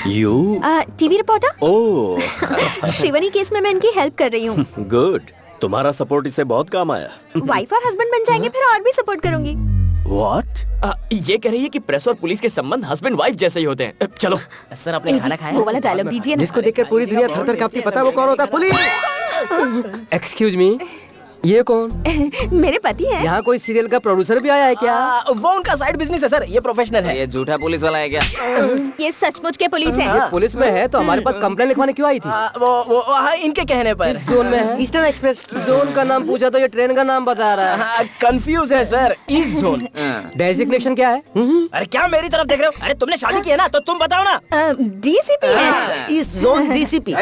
U TV reporter. Oh Shrivani case में मैं इनकी हेल्प कर रही हूँ। गुड, तुम्हारा सपोर्ट इससे बहुत काम आया। वाइफ और हस्बैंड बन जाएंगे फिर और भी सपोर्ट करूंगी। व्हाट? ये कह रही है कि प्रेस और पुलिस के संबंध हस्बैंड वाइफ जैसे ही होते हैं। चलो सर, आपने खाना खाया? वो वाला डायलॉग दीजिए ना। जिसको देखकर पूरी दुनिया थर-थर कांपती, पता है वो कौन होता है? पुलिस। एक्सक्यूज मी, ये कौन? मेरे पति हैं। यहाँ कोई सीरियल का प्रोड्यूसर भी आया है क्या? वो उनका साइड बिजनेस है सर, ये प्रोफेशनल है। ये झूठा पुलिस वाला है क्या? ये सचमुच के पुलिस है। ये पुलिस में है तो हमारे पास कंप्लेन लिखवाने क्यों आई थी? वो इनके कहने पर। इस जोन में है। ईस्टर्न एक्सप्रेस जोन का नाम पूछा तो ये ट्रेन का नाम बता रहा है। कंफ्यूज है सर। East zone. डेजिग्नेशन क्या है? अरे क्या मेरी तरफ देख रहे हो? अरे तुमने शादी की है ना, तो तुम बताओ ना। डीसीपी है। East zone DCP.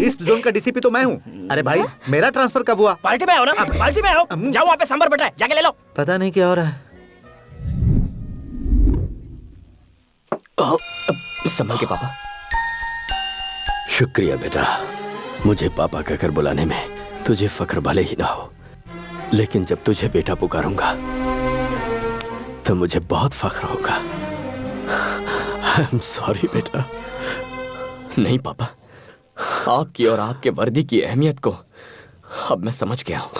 East zone का डीसीपी तो मैं हूँ। अरे भाई, मेरा ट्रांसफर कब हुआ? पार्टी में आओ ना, पार्टी में आओ। जाओ वहाँ पे सांभर बटा है, जाके ले लो। पता नहीं क्या हो रहा है। संभल के पापा। शुक्रिया बेटा, मुझे पापा कहकर बुलाने में तुझे फख्र भले ही ना हो, लेकिन जब तुझे बेटा पुकारूंगा तो मुझे बहुत फख्र होगा। आई एम सॉरी बेटा। नहीं पापा, आपकी और आपके वर्दी की अहमियत को अब मैं समझ गया हूँ।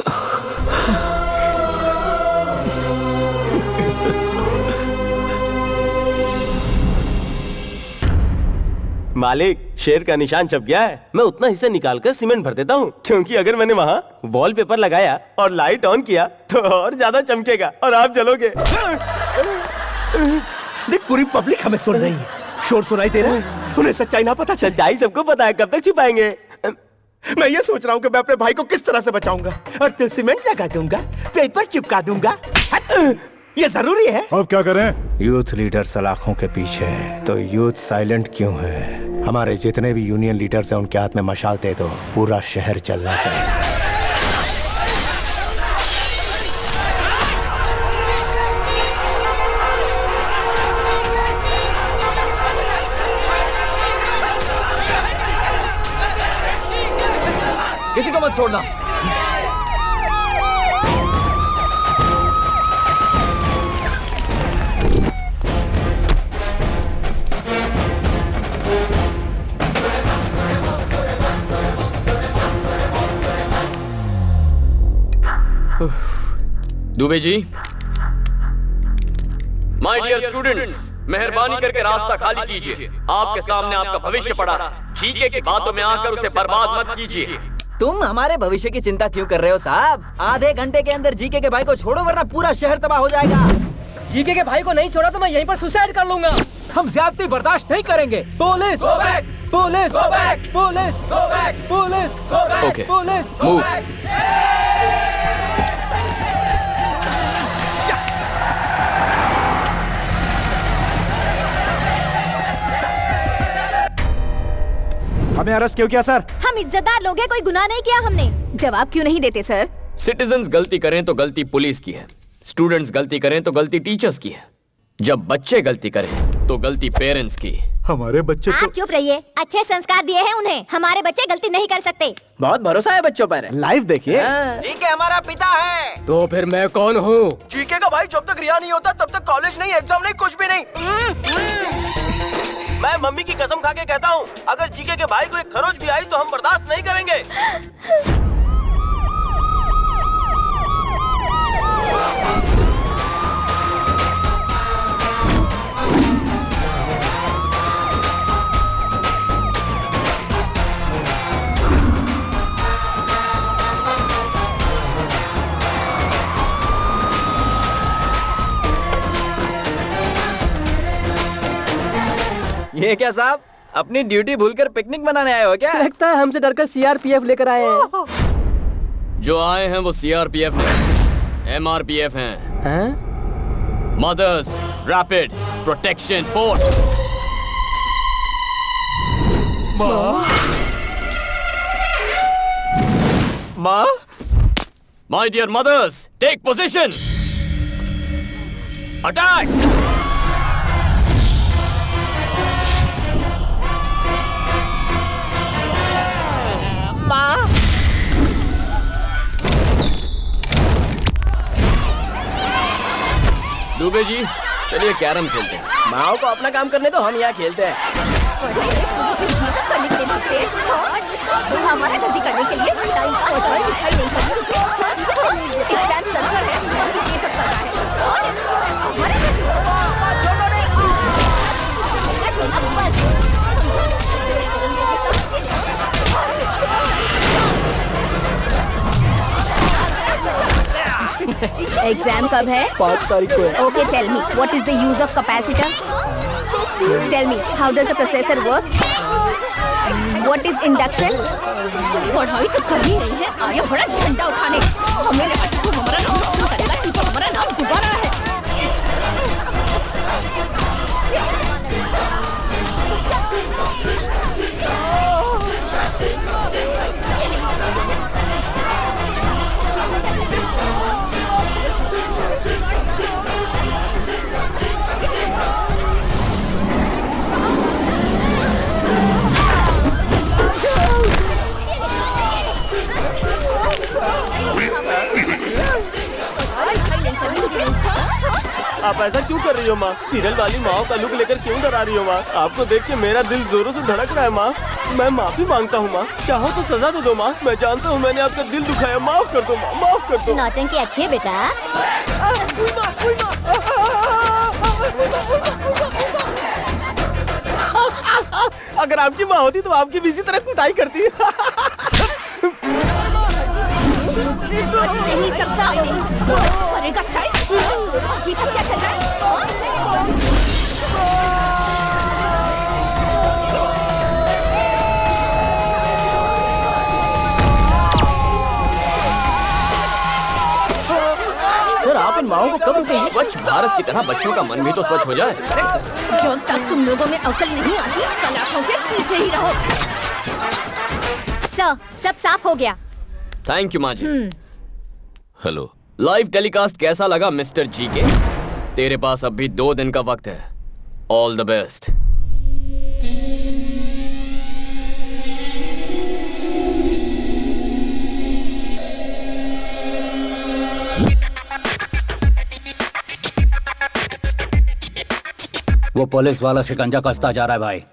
मालिक, शेर का निशान छप गया है। मैं उतना हिस्सा निकाल कर सीमेंट भर देता हूँ, क्योंकि अगर मैंने वहाँ वॉलपेपर लगाया और लाइट ऑन किया तो और ज्यादा चमकेगा और आप जलोगे। देख, पूरी पब्लिक हमें सुन रही है, शोर सुनाई दे रहा है। उन्हें सच्चाई ना पता चल। सच्चाई सबको पता है, कब तक छिपाएंगे? मैं ये सोच रहा हूँ कि मैं अपने भाई को किस तरह से बचाऊंगा। और तो सीमेंट लगा दूंगा, पेपर चिपका दूंगा। ये जरूरी है। अब क्या करें? यूथ लीडर सलाखों के पीछे है तो यूथ साइलेंट क्यों है? हमारे जितने भी यूनियन लीडर्स हैं उनके हाथ में मशाल दे दो, पूरा शहर चलना चाहिए। किसी को मत छोड़ना। Dubey ji, my dear students, मेहरबानी करके रास्ता खाली कीजिए। आपके सामने आपका भविष्य पड़ा है। जीके की बातों में आकर उसे बर्बाद मत कीजिए। तुम हमारे भविष्य की चिंता क्यों कर रहे हो साहब? आधे घंटे के अंदर जीके के भाई को छोड़ो वरना पूरा शहर तबाह हो जाएगा। जीके के भाई को नहीं छोड़ा तो मैं यहीं पर सुसाइड कर लूंगा। हम ज्यादती बर्दाश्त नहीं करेंगे। Police, police, police, police, okay, police, move. हमें अरेस्ट क्यों किया सर? हम इज्जतदार लोग हैं, कोई गुनाह नहीं किया हमने। जवाब क्यों नहीं देते सर? सिटीजन्स गलती करें तो गलती पुलिस की है, स्टूडेंट्स गलती करें तो गलती टीचर्स की है, जब बच्चे गलती करें तो गलती पेरेंट्स की। हमारे बच्चे आप चुप रहिए। अच्छे संस्कार दिए हैं उन्हें, हमारे बच्चे गलती नहीं कर सकते। बहुत भरोसा है बच्चों पर। लाइव देखिए। जीके हमारा पिता है। तो फिर मैं कौन हूँ? जीके का भाई जब तक रिहा नहीं होता तब तक कॉलेज नहीं, एग्जाम नहीं, कुछ भी नहीं। मैं मम्मी की कसम खा के कहता हूँ, अगर जीके के भाई को एक खरोच भी आई तो हम बर्दाश्त नहीं करेंगे। ये क्या साहब, अपनी ड्यूटी भूलकर पिकनिक मनाने आए हो क्या? लगता है हमसे डरकर सीआरपीएफ लेकर आए हैं। जो आए हैं वो सीआरपीएफ नहीं, एमआरपीएफ हैं। Mothers rapid protection force. माँ, my dear mothers, take position, attack. Dubey ji, चलिए कैरम खेलते हैं। माओ को अपना काम करने दो, हम यहाँ खेलते हैं। हमारा गलती करने के लिए टाइम पास पढ़ाई लिखाई नहीं करनी मुझे। एग्जाम सेंटर है, ये सब करना है। एग्जाम कब है? 5 तारीख को है। Okay, tell me, what is the use of capacitor? Tell me, how does the processor work? What is induction? पढ़ाई तो कर ही रही है, आया बड़ा झंडा उठाने। हमें लगा तू हमारा नाम रोशन करेगा, तू तो हमारा नाम डुबा रहा है। आप ऐसा क्यों कर रही हो माँ? सीरियल वाली माँ का लुक लेकर क्यों डरा रही हो माँ? आपको देख के मेरा दिल जोरों से धड़क रहा है माँ। मैं माफी मांगता हूँ माँ, चाहो तो सजा दे दो माँ। मैं जानता हूँ मैंने आपका दिल दुखाया, माफ कर दो माँ, माफ कर दो। नौटंकी अच्छी है बेटा। अगर आपकी माँ होती तो आपकी भी इसी तरह कुटाई करती। बच नहीं सकता। करेगा स्टाइल। ये सब क्या चल रहा है? सर, आप इन माओं को कब रुकेंगे? स्वच्छ भारत की तरह बच्चों का मन भी तो स्वच्छ हो जाए। जब तक तुम लोगों में अकल नहीं आती, सलाखों के पीछे ही रहो। सर, सब साफ हो गया। थैंक यू माँ जी। हेलो, लाइव टेलीकास्ट कैसा लगा मिस्टर जी के? तेरे पास अब भी 2 दिन का वक्त है। All the best. वो पुलिस वाला शिकंजा कसता जा रहा है भाई।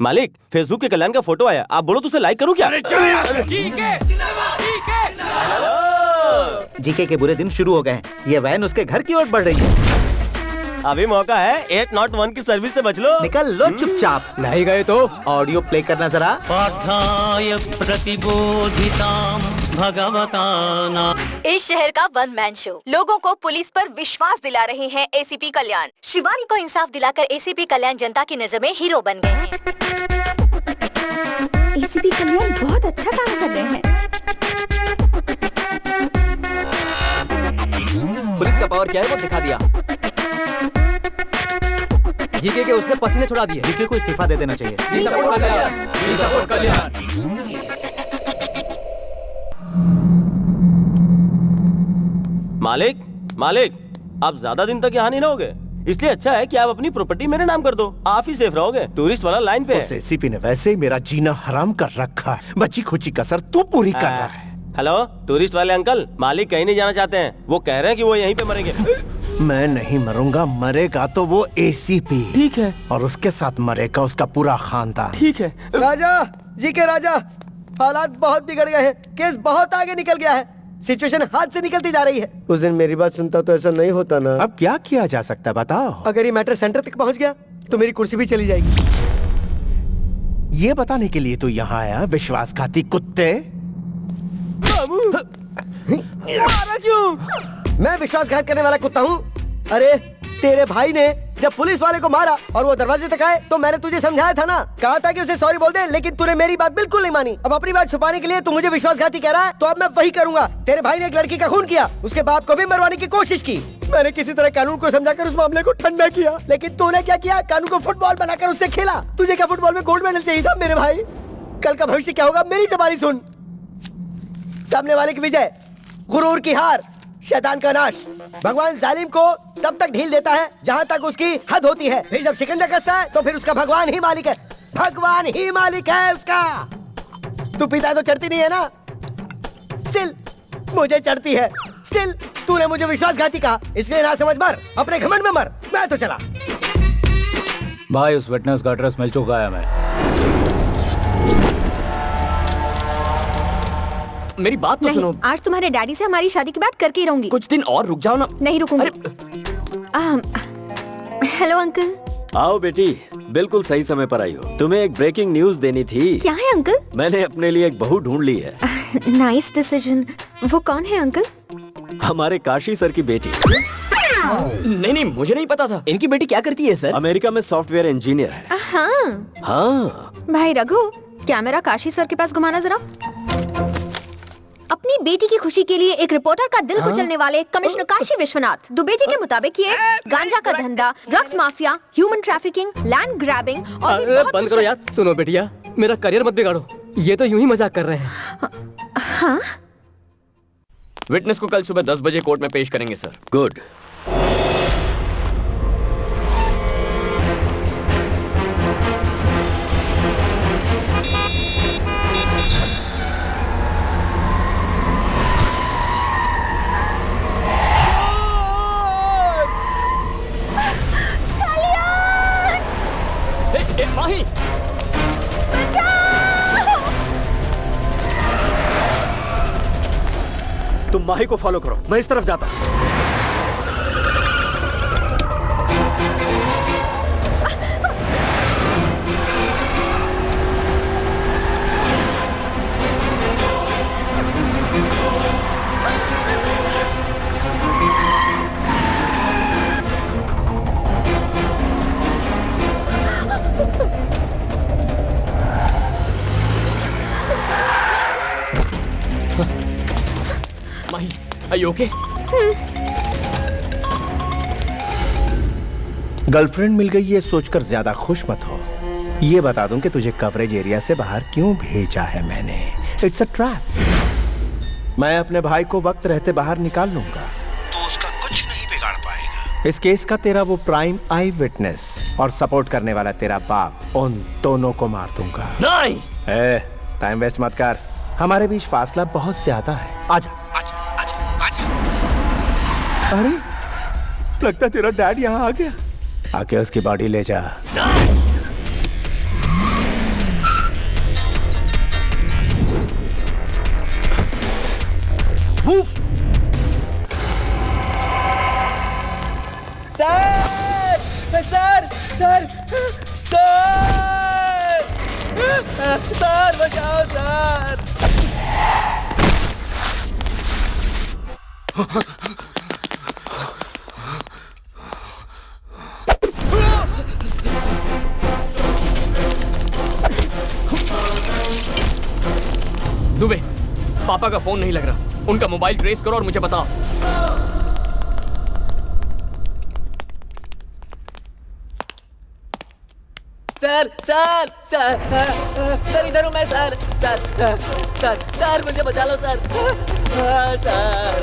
मालिक, फेसबुक के कल्याण का फोटो आया, आप बोलो तो उसे लाइक करूं क्या? जीके के बुरे दिन शुरू हो गए हैं। ये वैन उसके घर की ओर बढ़ रही है। अभी मौका है, 801 की सर्विस से बच लो। निकल लो चुपचाप। नहीं गए तो ऑडियो प्ले करना जरा। पाठाय प्रतिबोधितां भगवता ना। इस शहर का वन मैन शो लोगों को पुलिस पर विश्वास दिला रहे हैं एसीपी कल्याण। शिवानी को इंसाफ दिलाकर एसीपी कल्याण जनता की नजर में हीरो बन गए हैं। एसीपी कल्याण बहुत अच्छा काम कर रहे हैं। पुलिस का पावर क्या है वो दिखा दिया। जीके के उसने पसीने छुड़ा दिए। जीके को इस्तीफा दे देना चाहिए। मालिक, मालिक, आप ज्यादा दिन तक यहाँ नहीं रहोगे, इसलिए अच्छा है कि आप अपनी प्रॉपर्टी मेरे नाम कर दो। आप ही सेफ रहोगे। टूरिस्ट वाला लाइन पे है। एसीपी ने वैसे ही मेरा जीना हराम कर रखा है। बची खुची कसर तू पूरी कर रहा है। हेलो, टूरिस्ट वाले अंकल, मालिक कहीं नहीं जाना चाहते हैं। वो कह रहे हैं कि वो यहीं पे मरेंगे। मैं नहीं मरूंगा, मरेगा तो वो एसीपी। ठीक है। और उसके साथ मरेगा उसका पूरा खानदान। ठीक है। राजा जी के राजा, हालात बहुत बिगड़ गए हैं। केस बहुत आगे निकल गया है। सिचुएशन हाथ से निकलती जा रही है। उस दिन मेरी बात सुनता तो ऐसा नहीं होता ना। अब क्या किया जा सकता है बताओ? अगर ये मैटर सेंटर तक पहुंच गया तो मेरी कुर्सी भी चली जाएगी। ये बताने के लिए तो यहाँ आया, विश्वासघाती कुत्ते। मारा क्यों? मैं विश्वासघात करने वाला कुत्ता हूँ? अरे तेरे भाई ने जब पुलिस वाले को मारा और वो दरवाजे तक आए तो मैंने तुझे समझाया था ना, कहा था कि उसे सॉरी बोल दे, लेकिन तूने मेरी बात बिल्कुल नहीं मानी। अब अपनी बात छुपाने के लिए तू मुझे विश्वासघाती कह रहा है, तो अब मैं वही करूंगा। तेरे भाई ने एक लड़की का खून किया, उसके बाप को भी मरवाने की कोशिश की। मैंने किसी तरह कानून को समझाकर उस मामले को ठंडा किया, लेकिन तूने क्या किया? कानून को फुटबॉल बनाकर उससे खेला। तुझे क्या फुटबॉल में गोल्ड मेडल चाहिए था मेरे भाई? कल का भविष्य क्या होगा मेरी ज़बानी सुन। सामने वाले की विजय, गुरूर की हार, शैतान का नाश। भगवान जालिम को तब तक ढील देता है जहाँ तक उसकी हद होती है, फिर जब शिकंजा कसता है तो फिर उसका भगवान ही मालिक है। भगवान ही मालिक है उसका। तू पिता तो चढ़ती नहीं है ना, स्टिल मुझे चढ़ती है। स्टिल तूने मुझे विश्वासघाती कहा, इसलिए ना समझ मर, अपने घमंड में मर। मैं तो चला। भाई उस विटनेस का एड्रेस मिल चुका है हमें। मेरी बात तो सुनो। आज तुम्हारे डैडी से हमारी शादी की बात करके ही रहूंगी। कुछ दिन और रुक जाओ ना। नहीं रुकूंगी। Hello uncle. आओ बेटी, बिल्कुल सही समय पर आई हो। तुम्हें एक ब्रेकिंग न्यूज देनी थी। क्या है अंकल? मैंने अपने लिए एक बहू ढूंढ ली है। Nice decision. वो कौन है अंकल? हमारे काशी सर की बेटी। नहीं, मुझे नहीं पता था। इनकी बेटी क्या करती है सर? अमेरिका में सॉफ्टवेयर इंजीनियर है। हाँ। भाई रघु, कैमरा काशी सर के पास घुमाना जरा। अपनी बेटी की खुशी के लिए एक रिपोर्टर का दिल कुचलने वाले कमिश्नर काशी विश्वनाथ दुबे जी के मुताबिक ये गांजा का धंधा, drugs mafia, human trafficking, land grabbing और बंद करो यार। सुनो बेटिया, मेरा करियर मत बिगाड़ो। ये तो यूं ही मजाक कर रहे हैं। हाँ? विटनेस को कल सुबह 10 बजे कोर्ट में पेश करेंगे सर। गुड। माही, तुम माही को फॉलो करो, मैं इस तरफ जाता हूँ। Are you okay? गर्लफ्रेंड मिल गई ये सोचकर ज्यादा खुश मत हो। ये बता दूं कि तुझे कवरेज एरिया से बाहर क्यों भेजा है मैंने। It's a trap. मैं अपने भाई को वक्त रहते बाहर निकाल लूंगा तो उसका कुछ नहीं बिगाड़ पाएगा। इस केस का तेरा वो प्राइम आई विटनेस और सपोर्ट करने वाला तेरा बाप, उन दोनों को मार दूंगा। नहीं। टाइम वेस्ट मत कर, हमारे बीच फासला बहुत ज्यादा है। आजा। अरे लगता तेरा डैड यहाँ आ गया। आके उसकी बॉडी ले जा। सर बचाओ सर। दुबे, पापा का फोन नहीं लग रहा। उनका मोबाइल ट्रेस करो और मुझे बताओ। सर इधर हूँ मैं सर। सर मुझे बचा लो सर। सर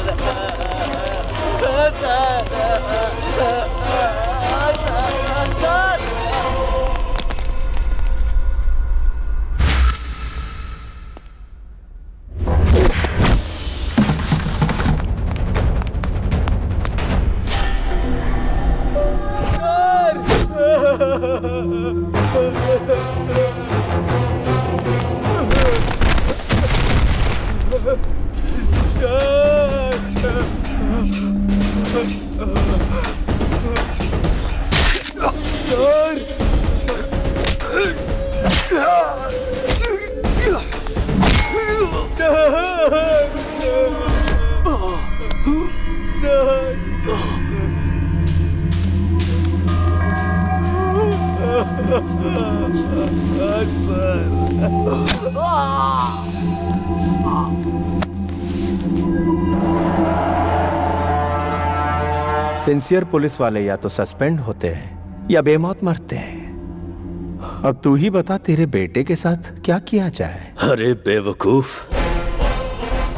सिंसियर पुलिस वाले या तो सस्पेंड होते हैं या बेमौत मरते हैं। अब तू ही बता तेरे बेटे के साथ क्या किया जाए। अरे बेवकूफ,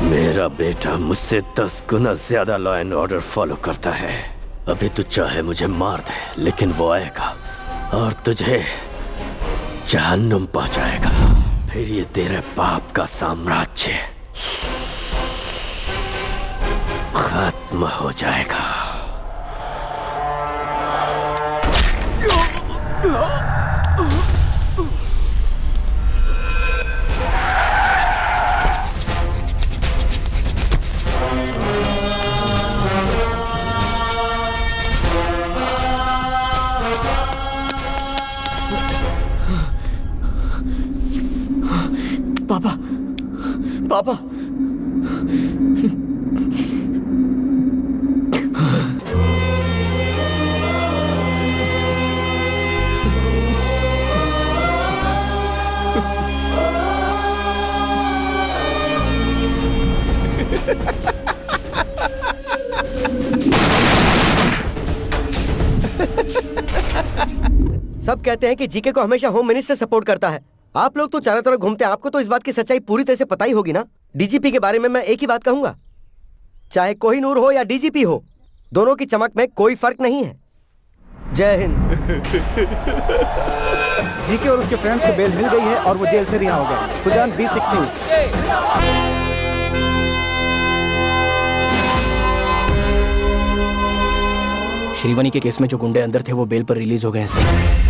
मेरा बेटा मुझसे 10 गुना ज्यादा लॉ एंड ऑर्डर फॉलो करता है। अभी तू चाहे मुझे मार दे, लेकिन वो आएगा और तुझे जहन्नुम पहुंचाएगा। फिर ये तेरे बाप का साम्राज्य खत्म हो जाएगा। पापा, पापा, सब कहते हैं कि जीके को हमेशा होम मिनिस्टर सपोर्ट करता है। आप लोग तो चारों तरफ घूमते हैं, आपको तो इस बात की सच्चाई पूरी तरह से पता ही होगी ना। डीजीपी के बारे में मैं एक ही बात कहूंगा, चाहे कोहिनूर हो या डीजीपी हो, दोनों की चमक में कोई फर्क नहीं है। जय हिंद। जीके और उसके फ्रेंड्स को बेल मिल गई है और वो जेल से रिहा हो गए। Sujan, B6 news. श्रीवनी के केस में जो गुंडे अंदर थे वो बेल पर रिलीज हो गए हैं।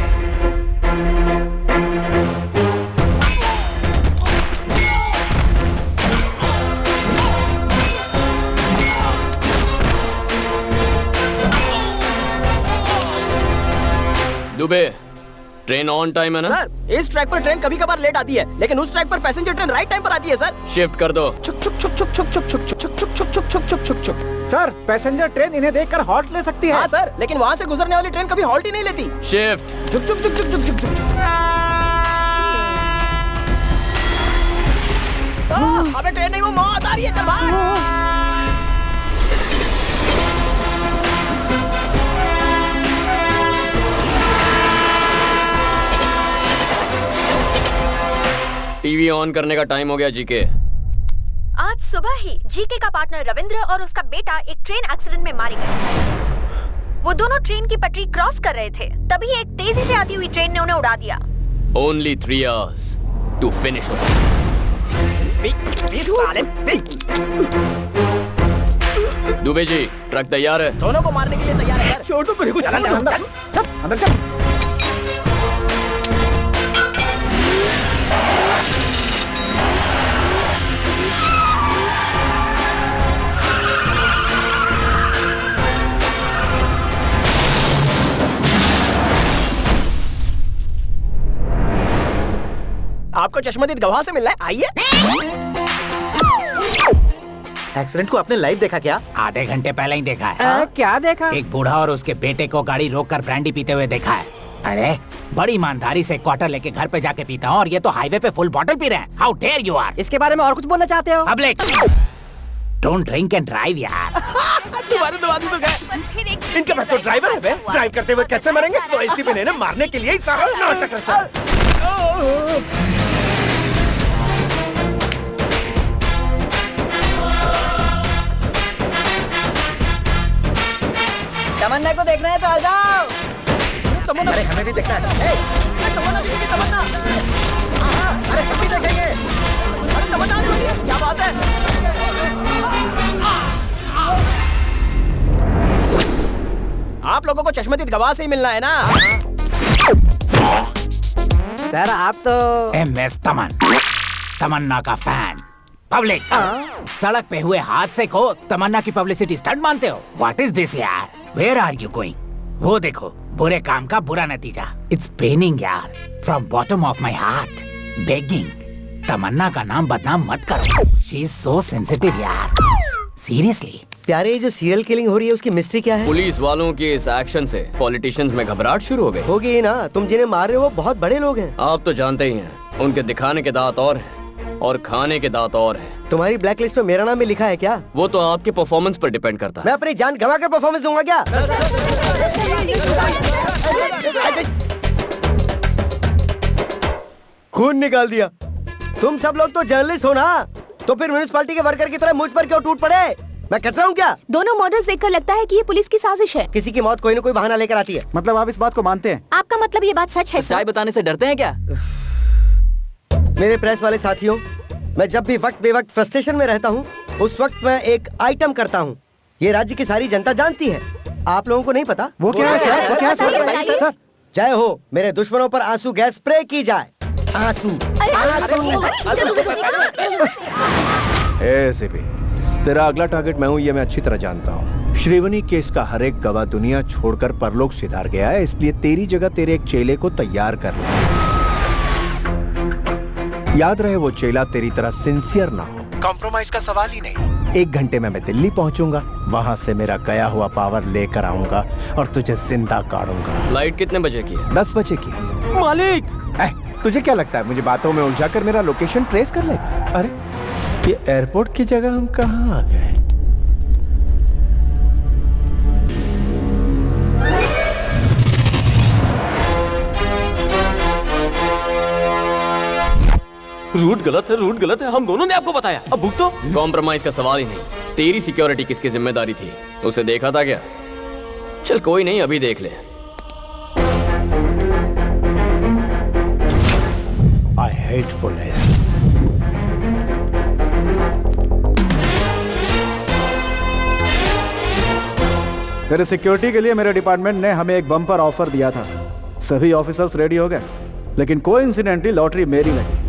दुबे, ट्रेन ऑन टाइम है ना? सर, इस ट्रैक पर ट्रेन कभी कभार लेट आती है, लेकिन उस ट्रैक पर पैसेंजर ट्रेन राइट टाइम पर आती है सर। शिफ्ट कर दो। छुक छुक छुक छुक छुक छुक छुक छुक छुक छुक छुक छुक छुक छुक छुक। सर, पैसेंजर ट्रेन इन्हें देखकर हॉल्ट ले सकती है। हाँ सर, लेकिन वहाँ से गुजरने वाली ट्रेन कभी हॉल्ट ही नहीं लेती। शिफ्ट। छुक छुक छुक छुक छुक छुक छुक। अबे ट्रेन नहीं, वो मौत आ रही है। चल भाग। टीवी ऑन करने का टाइम हो गया जीके। आज सुबह ही जीके का पार्टनर रविंद्र और उसका बेटा एक ट्रेन एक्सीडेंट में मारे गए। वो दोनों ट्रेन की पटरी क्रॉस कर रहे थे, तभी एक तेजी से आती हुई ट्रेन ने उन्हें उड़ा दिया। Only 3 hours to finish it. Dubey ji, truck तैयार है। दोनों को मारने के लिए तैयार है सर। छोटू को कुछ अंदर चल। आपको चश्मदीद गवाह से मिलना है, आइए। एक्सीडेंट को आपने लाइव देखा क्या? आधे घंटे पहले ही देखा है। क्या देखा? एक बूढ़ा और उसके बेटे को गाड़ी रोककर ब्रांडी पीते हुए देखा है। अरे बड़ी ईमानदारी से क्वार्टर लेके घर पे जाके पीता हूँ और ये तो हाईवे पे फुल बॉटल पी रहे हैं। How dare you are. इसके बारे में और कुछ बोलना चाहते हो? Public don't drink and drive यार। तुम्हारे दो आदमी तो गए। इनके पास तो ड्राइवर है बे। ड्राइव करते हुए कैसे मरेंगे? तो इसी में ने मारने के लिए ही सारा नाटक रचा। तमन्ना को देखना है तो आ जाओ। तमन्ना, अरे हमें भी देखना है। तमन्ना, अरे हम भी देखेंगे। अरे तमन्ना आ रही है, क्या बात है? आप लोगों को चश्मदीद गवाह से ही मिलना है ना? सर आप तो MS तमन्ना का फैन। पब्लिक सड़क पे हुए हादसे को तमन्ना की पब्लिसिटी स्टंट मानते हो? व्हाट इज दिस यार? Where are you going? वो देखो, बुरे काम का बुरा नतीजा। इट्स पेनिंग यार, from bottom of my heart begging. Tamanna का नाम बदनाम मत करो। शी इज सो सेंसिटिव यार, सीरियसली। प्यारे, जो सीरियल किलिंग हो रही है उसकी मिस्ट्री क्या है? पुलिस वालों के इस एक्शन से पॉलिटिशियंस में घबराहट शुरू हो गई। होगी ही ना, तुम जिन्हें मार रहे हो वो बहुत बड़े लोग हैं। आप तो जानते ही हैं, उनके दिखाने के दांत और हैं। और खाने के दांत और हैं। तुम्हारी ब्लैक लिस्ट में मेरा नाम भी लिखा है क्या? वो तो आपके परफॉर्मेंस पर डिपेंड करता है। मैं अपनी जान गंवा कर परफॉर्मेंस दूंगा क्या? खून निकाल दिया। तुम सब लोग तो जर्नलिस्ट हो ना, तो फिर म्युनिसिपैलिटी के वर्कर की तरह मुझ पर क्यों टूट पड़े? मैं कचरा हूँ क्या? दोनों मर्डर्स देखकर लगता है कि ये पुलिस की साजिश है। किसी की मौत कोई न कोई बहाना लेकर आती है। मतलब आप इस बात को मानते हैं? आपका मतलब ये बात सच है? सच्चाई बताने से डरते हैं क्या? मेरे प्रेस वाले साथियों, मैं जब भी वक्त बेवक्त फ्रस्ट्रेशन में रहता हूँ, उस वक्त मैं एक आइटम करता हूँ। ये राज्य की सारी जनता जानती है, आप लोगों को नहीं पता। वो क्या है सर? क्या है सर? जय हो, मेरे दुश्मनों पर आंसू गैस स्प्रे की जाए। आंसू। एसीपी, तेरा अगला टारगेट मैं हूँ, ये मैं अच्छी तरह जानता हूँ। श्रीवनी केस का हर एक गवाह दुनिया छोड़कर परलोक सिधार गया है, इसलिए तेरी जगह तेरे एक चेले को तैयार कर ले। याद रहे वो चेला तेरी तरह सिंसियर ना हो, कॉम्प्रोमाइज का सवाल ही नहीं। 1 घंटे में मैं दिल्ली पहुंचूंगा, वहां से मेरा गया हुआ पावर लेकर आऊंगा और तुझे जिंदा काटूंगा। फ्लाइट कितने बजे की है? 10 बजे की। मालिक, तुझे क्या लगता है मुझे बातों में उलझाकर मेरा लोकेशन ट्रेस कर लेगा? अरे ये एयरपोर्ट की जगह हम कहाँ आ गए? रूट गलत है, हम दोनों ने आपको बताया। अब भुगतो। कॉम्प्रोमाइज का सवाल ही नहीं। तेरी सिक्योरिटी किसकी जिम्मेदारी थी? उसे देखा था क्या? चल कोई नहीं, अभी देख ले। I hate police. तेरे सिक्योरिटी के लिए मेरे डिपार्टमेंट ने हमें एक बम्पर ऑफर दिया था। सभी ऑफिसर्स रेडी हो गए, लेकिन कोइंसिडेंटली लॉटरी मेरी लगी।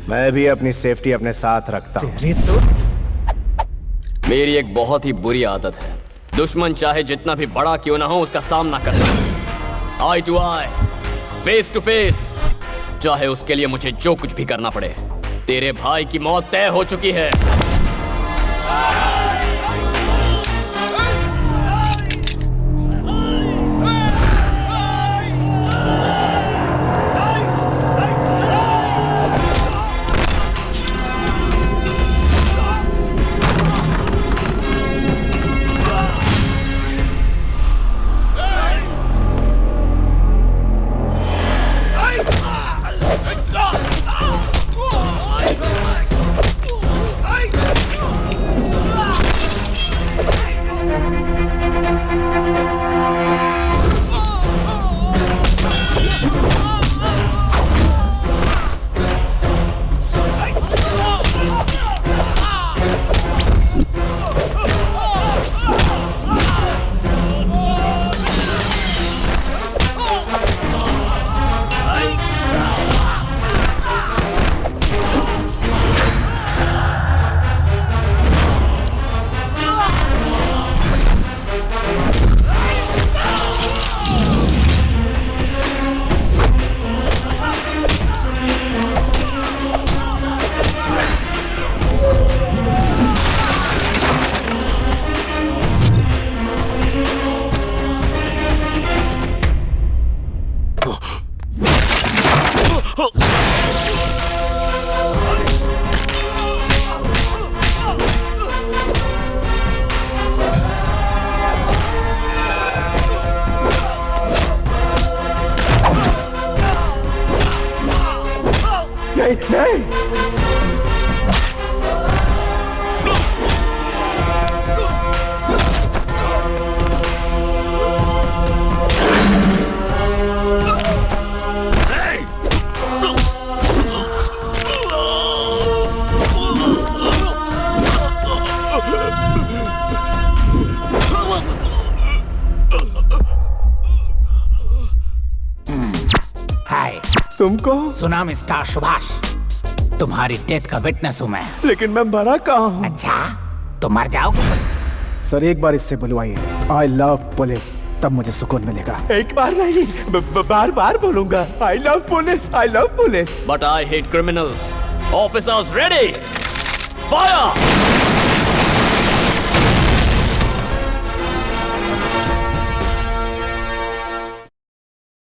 मैं भी अपनी सेफ्टी अपने साथ रखता हूँ। मेरी एक बहुत ही बुरी आदत है, दुश्मन चाहे जितना भी बड़ा क्यों ना हो उसका सामना करना। Eye to eye, face to face, चाहे उसके लिए मुझे जो कुछ भी करना पड़े। तेरे भाई की मौत तय हो चुकी है। तुमको सुना मिस्टर सुभाष, तुम्हारी डेथ का विटनेस हूँ मैं। लेकिन मैं मरा कहाँ हूँ? अच्छा, तो मर जाओगे। सर एक बार इससे बुलवाइए, आई लव पुलिस, तब मुझे सुकून मिलेगा। एक बार नहीं, बार बार बोलूंगा, I love police, I love police. But I hate criminals. Officers ready, fire!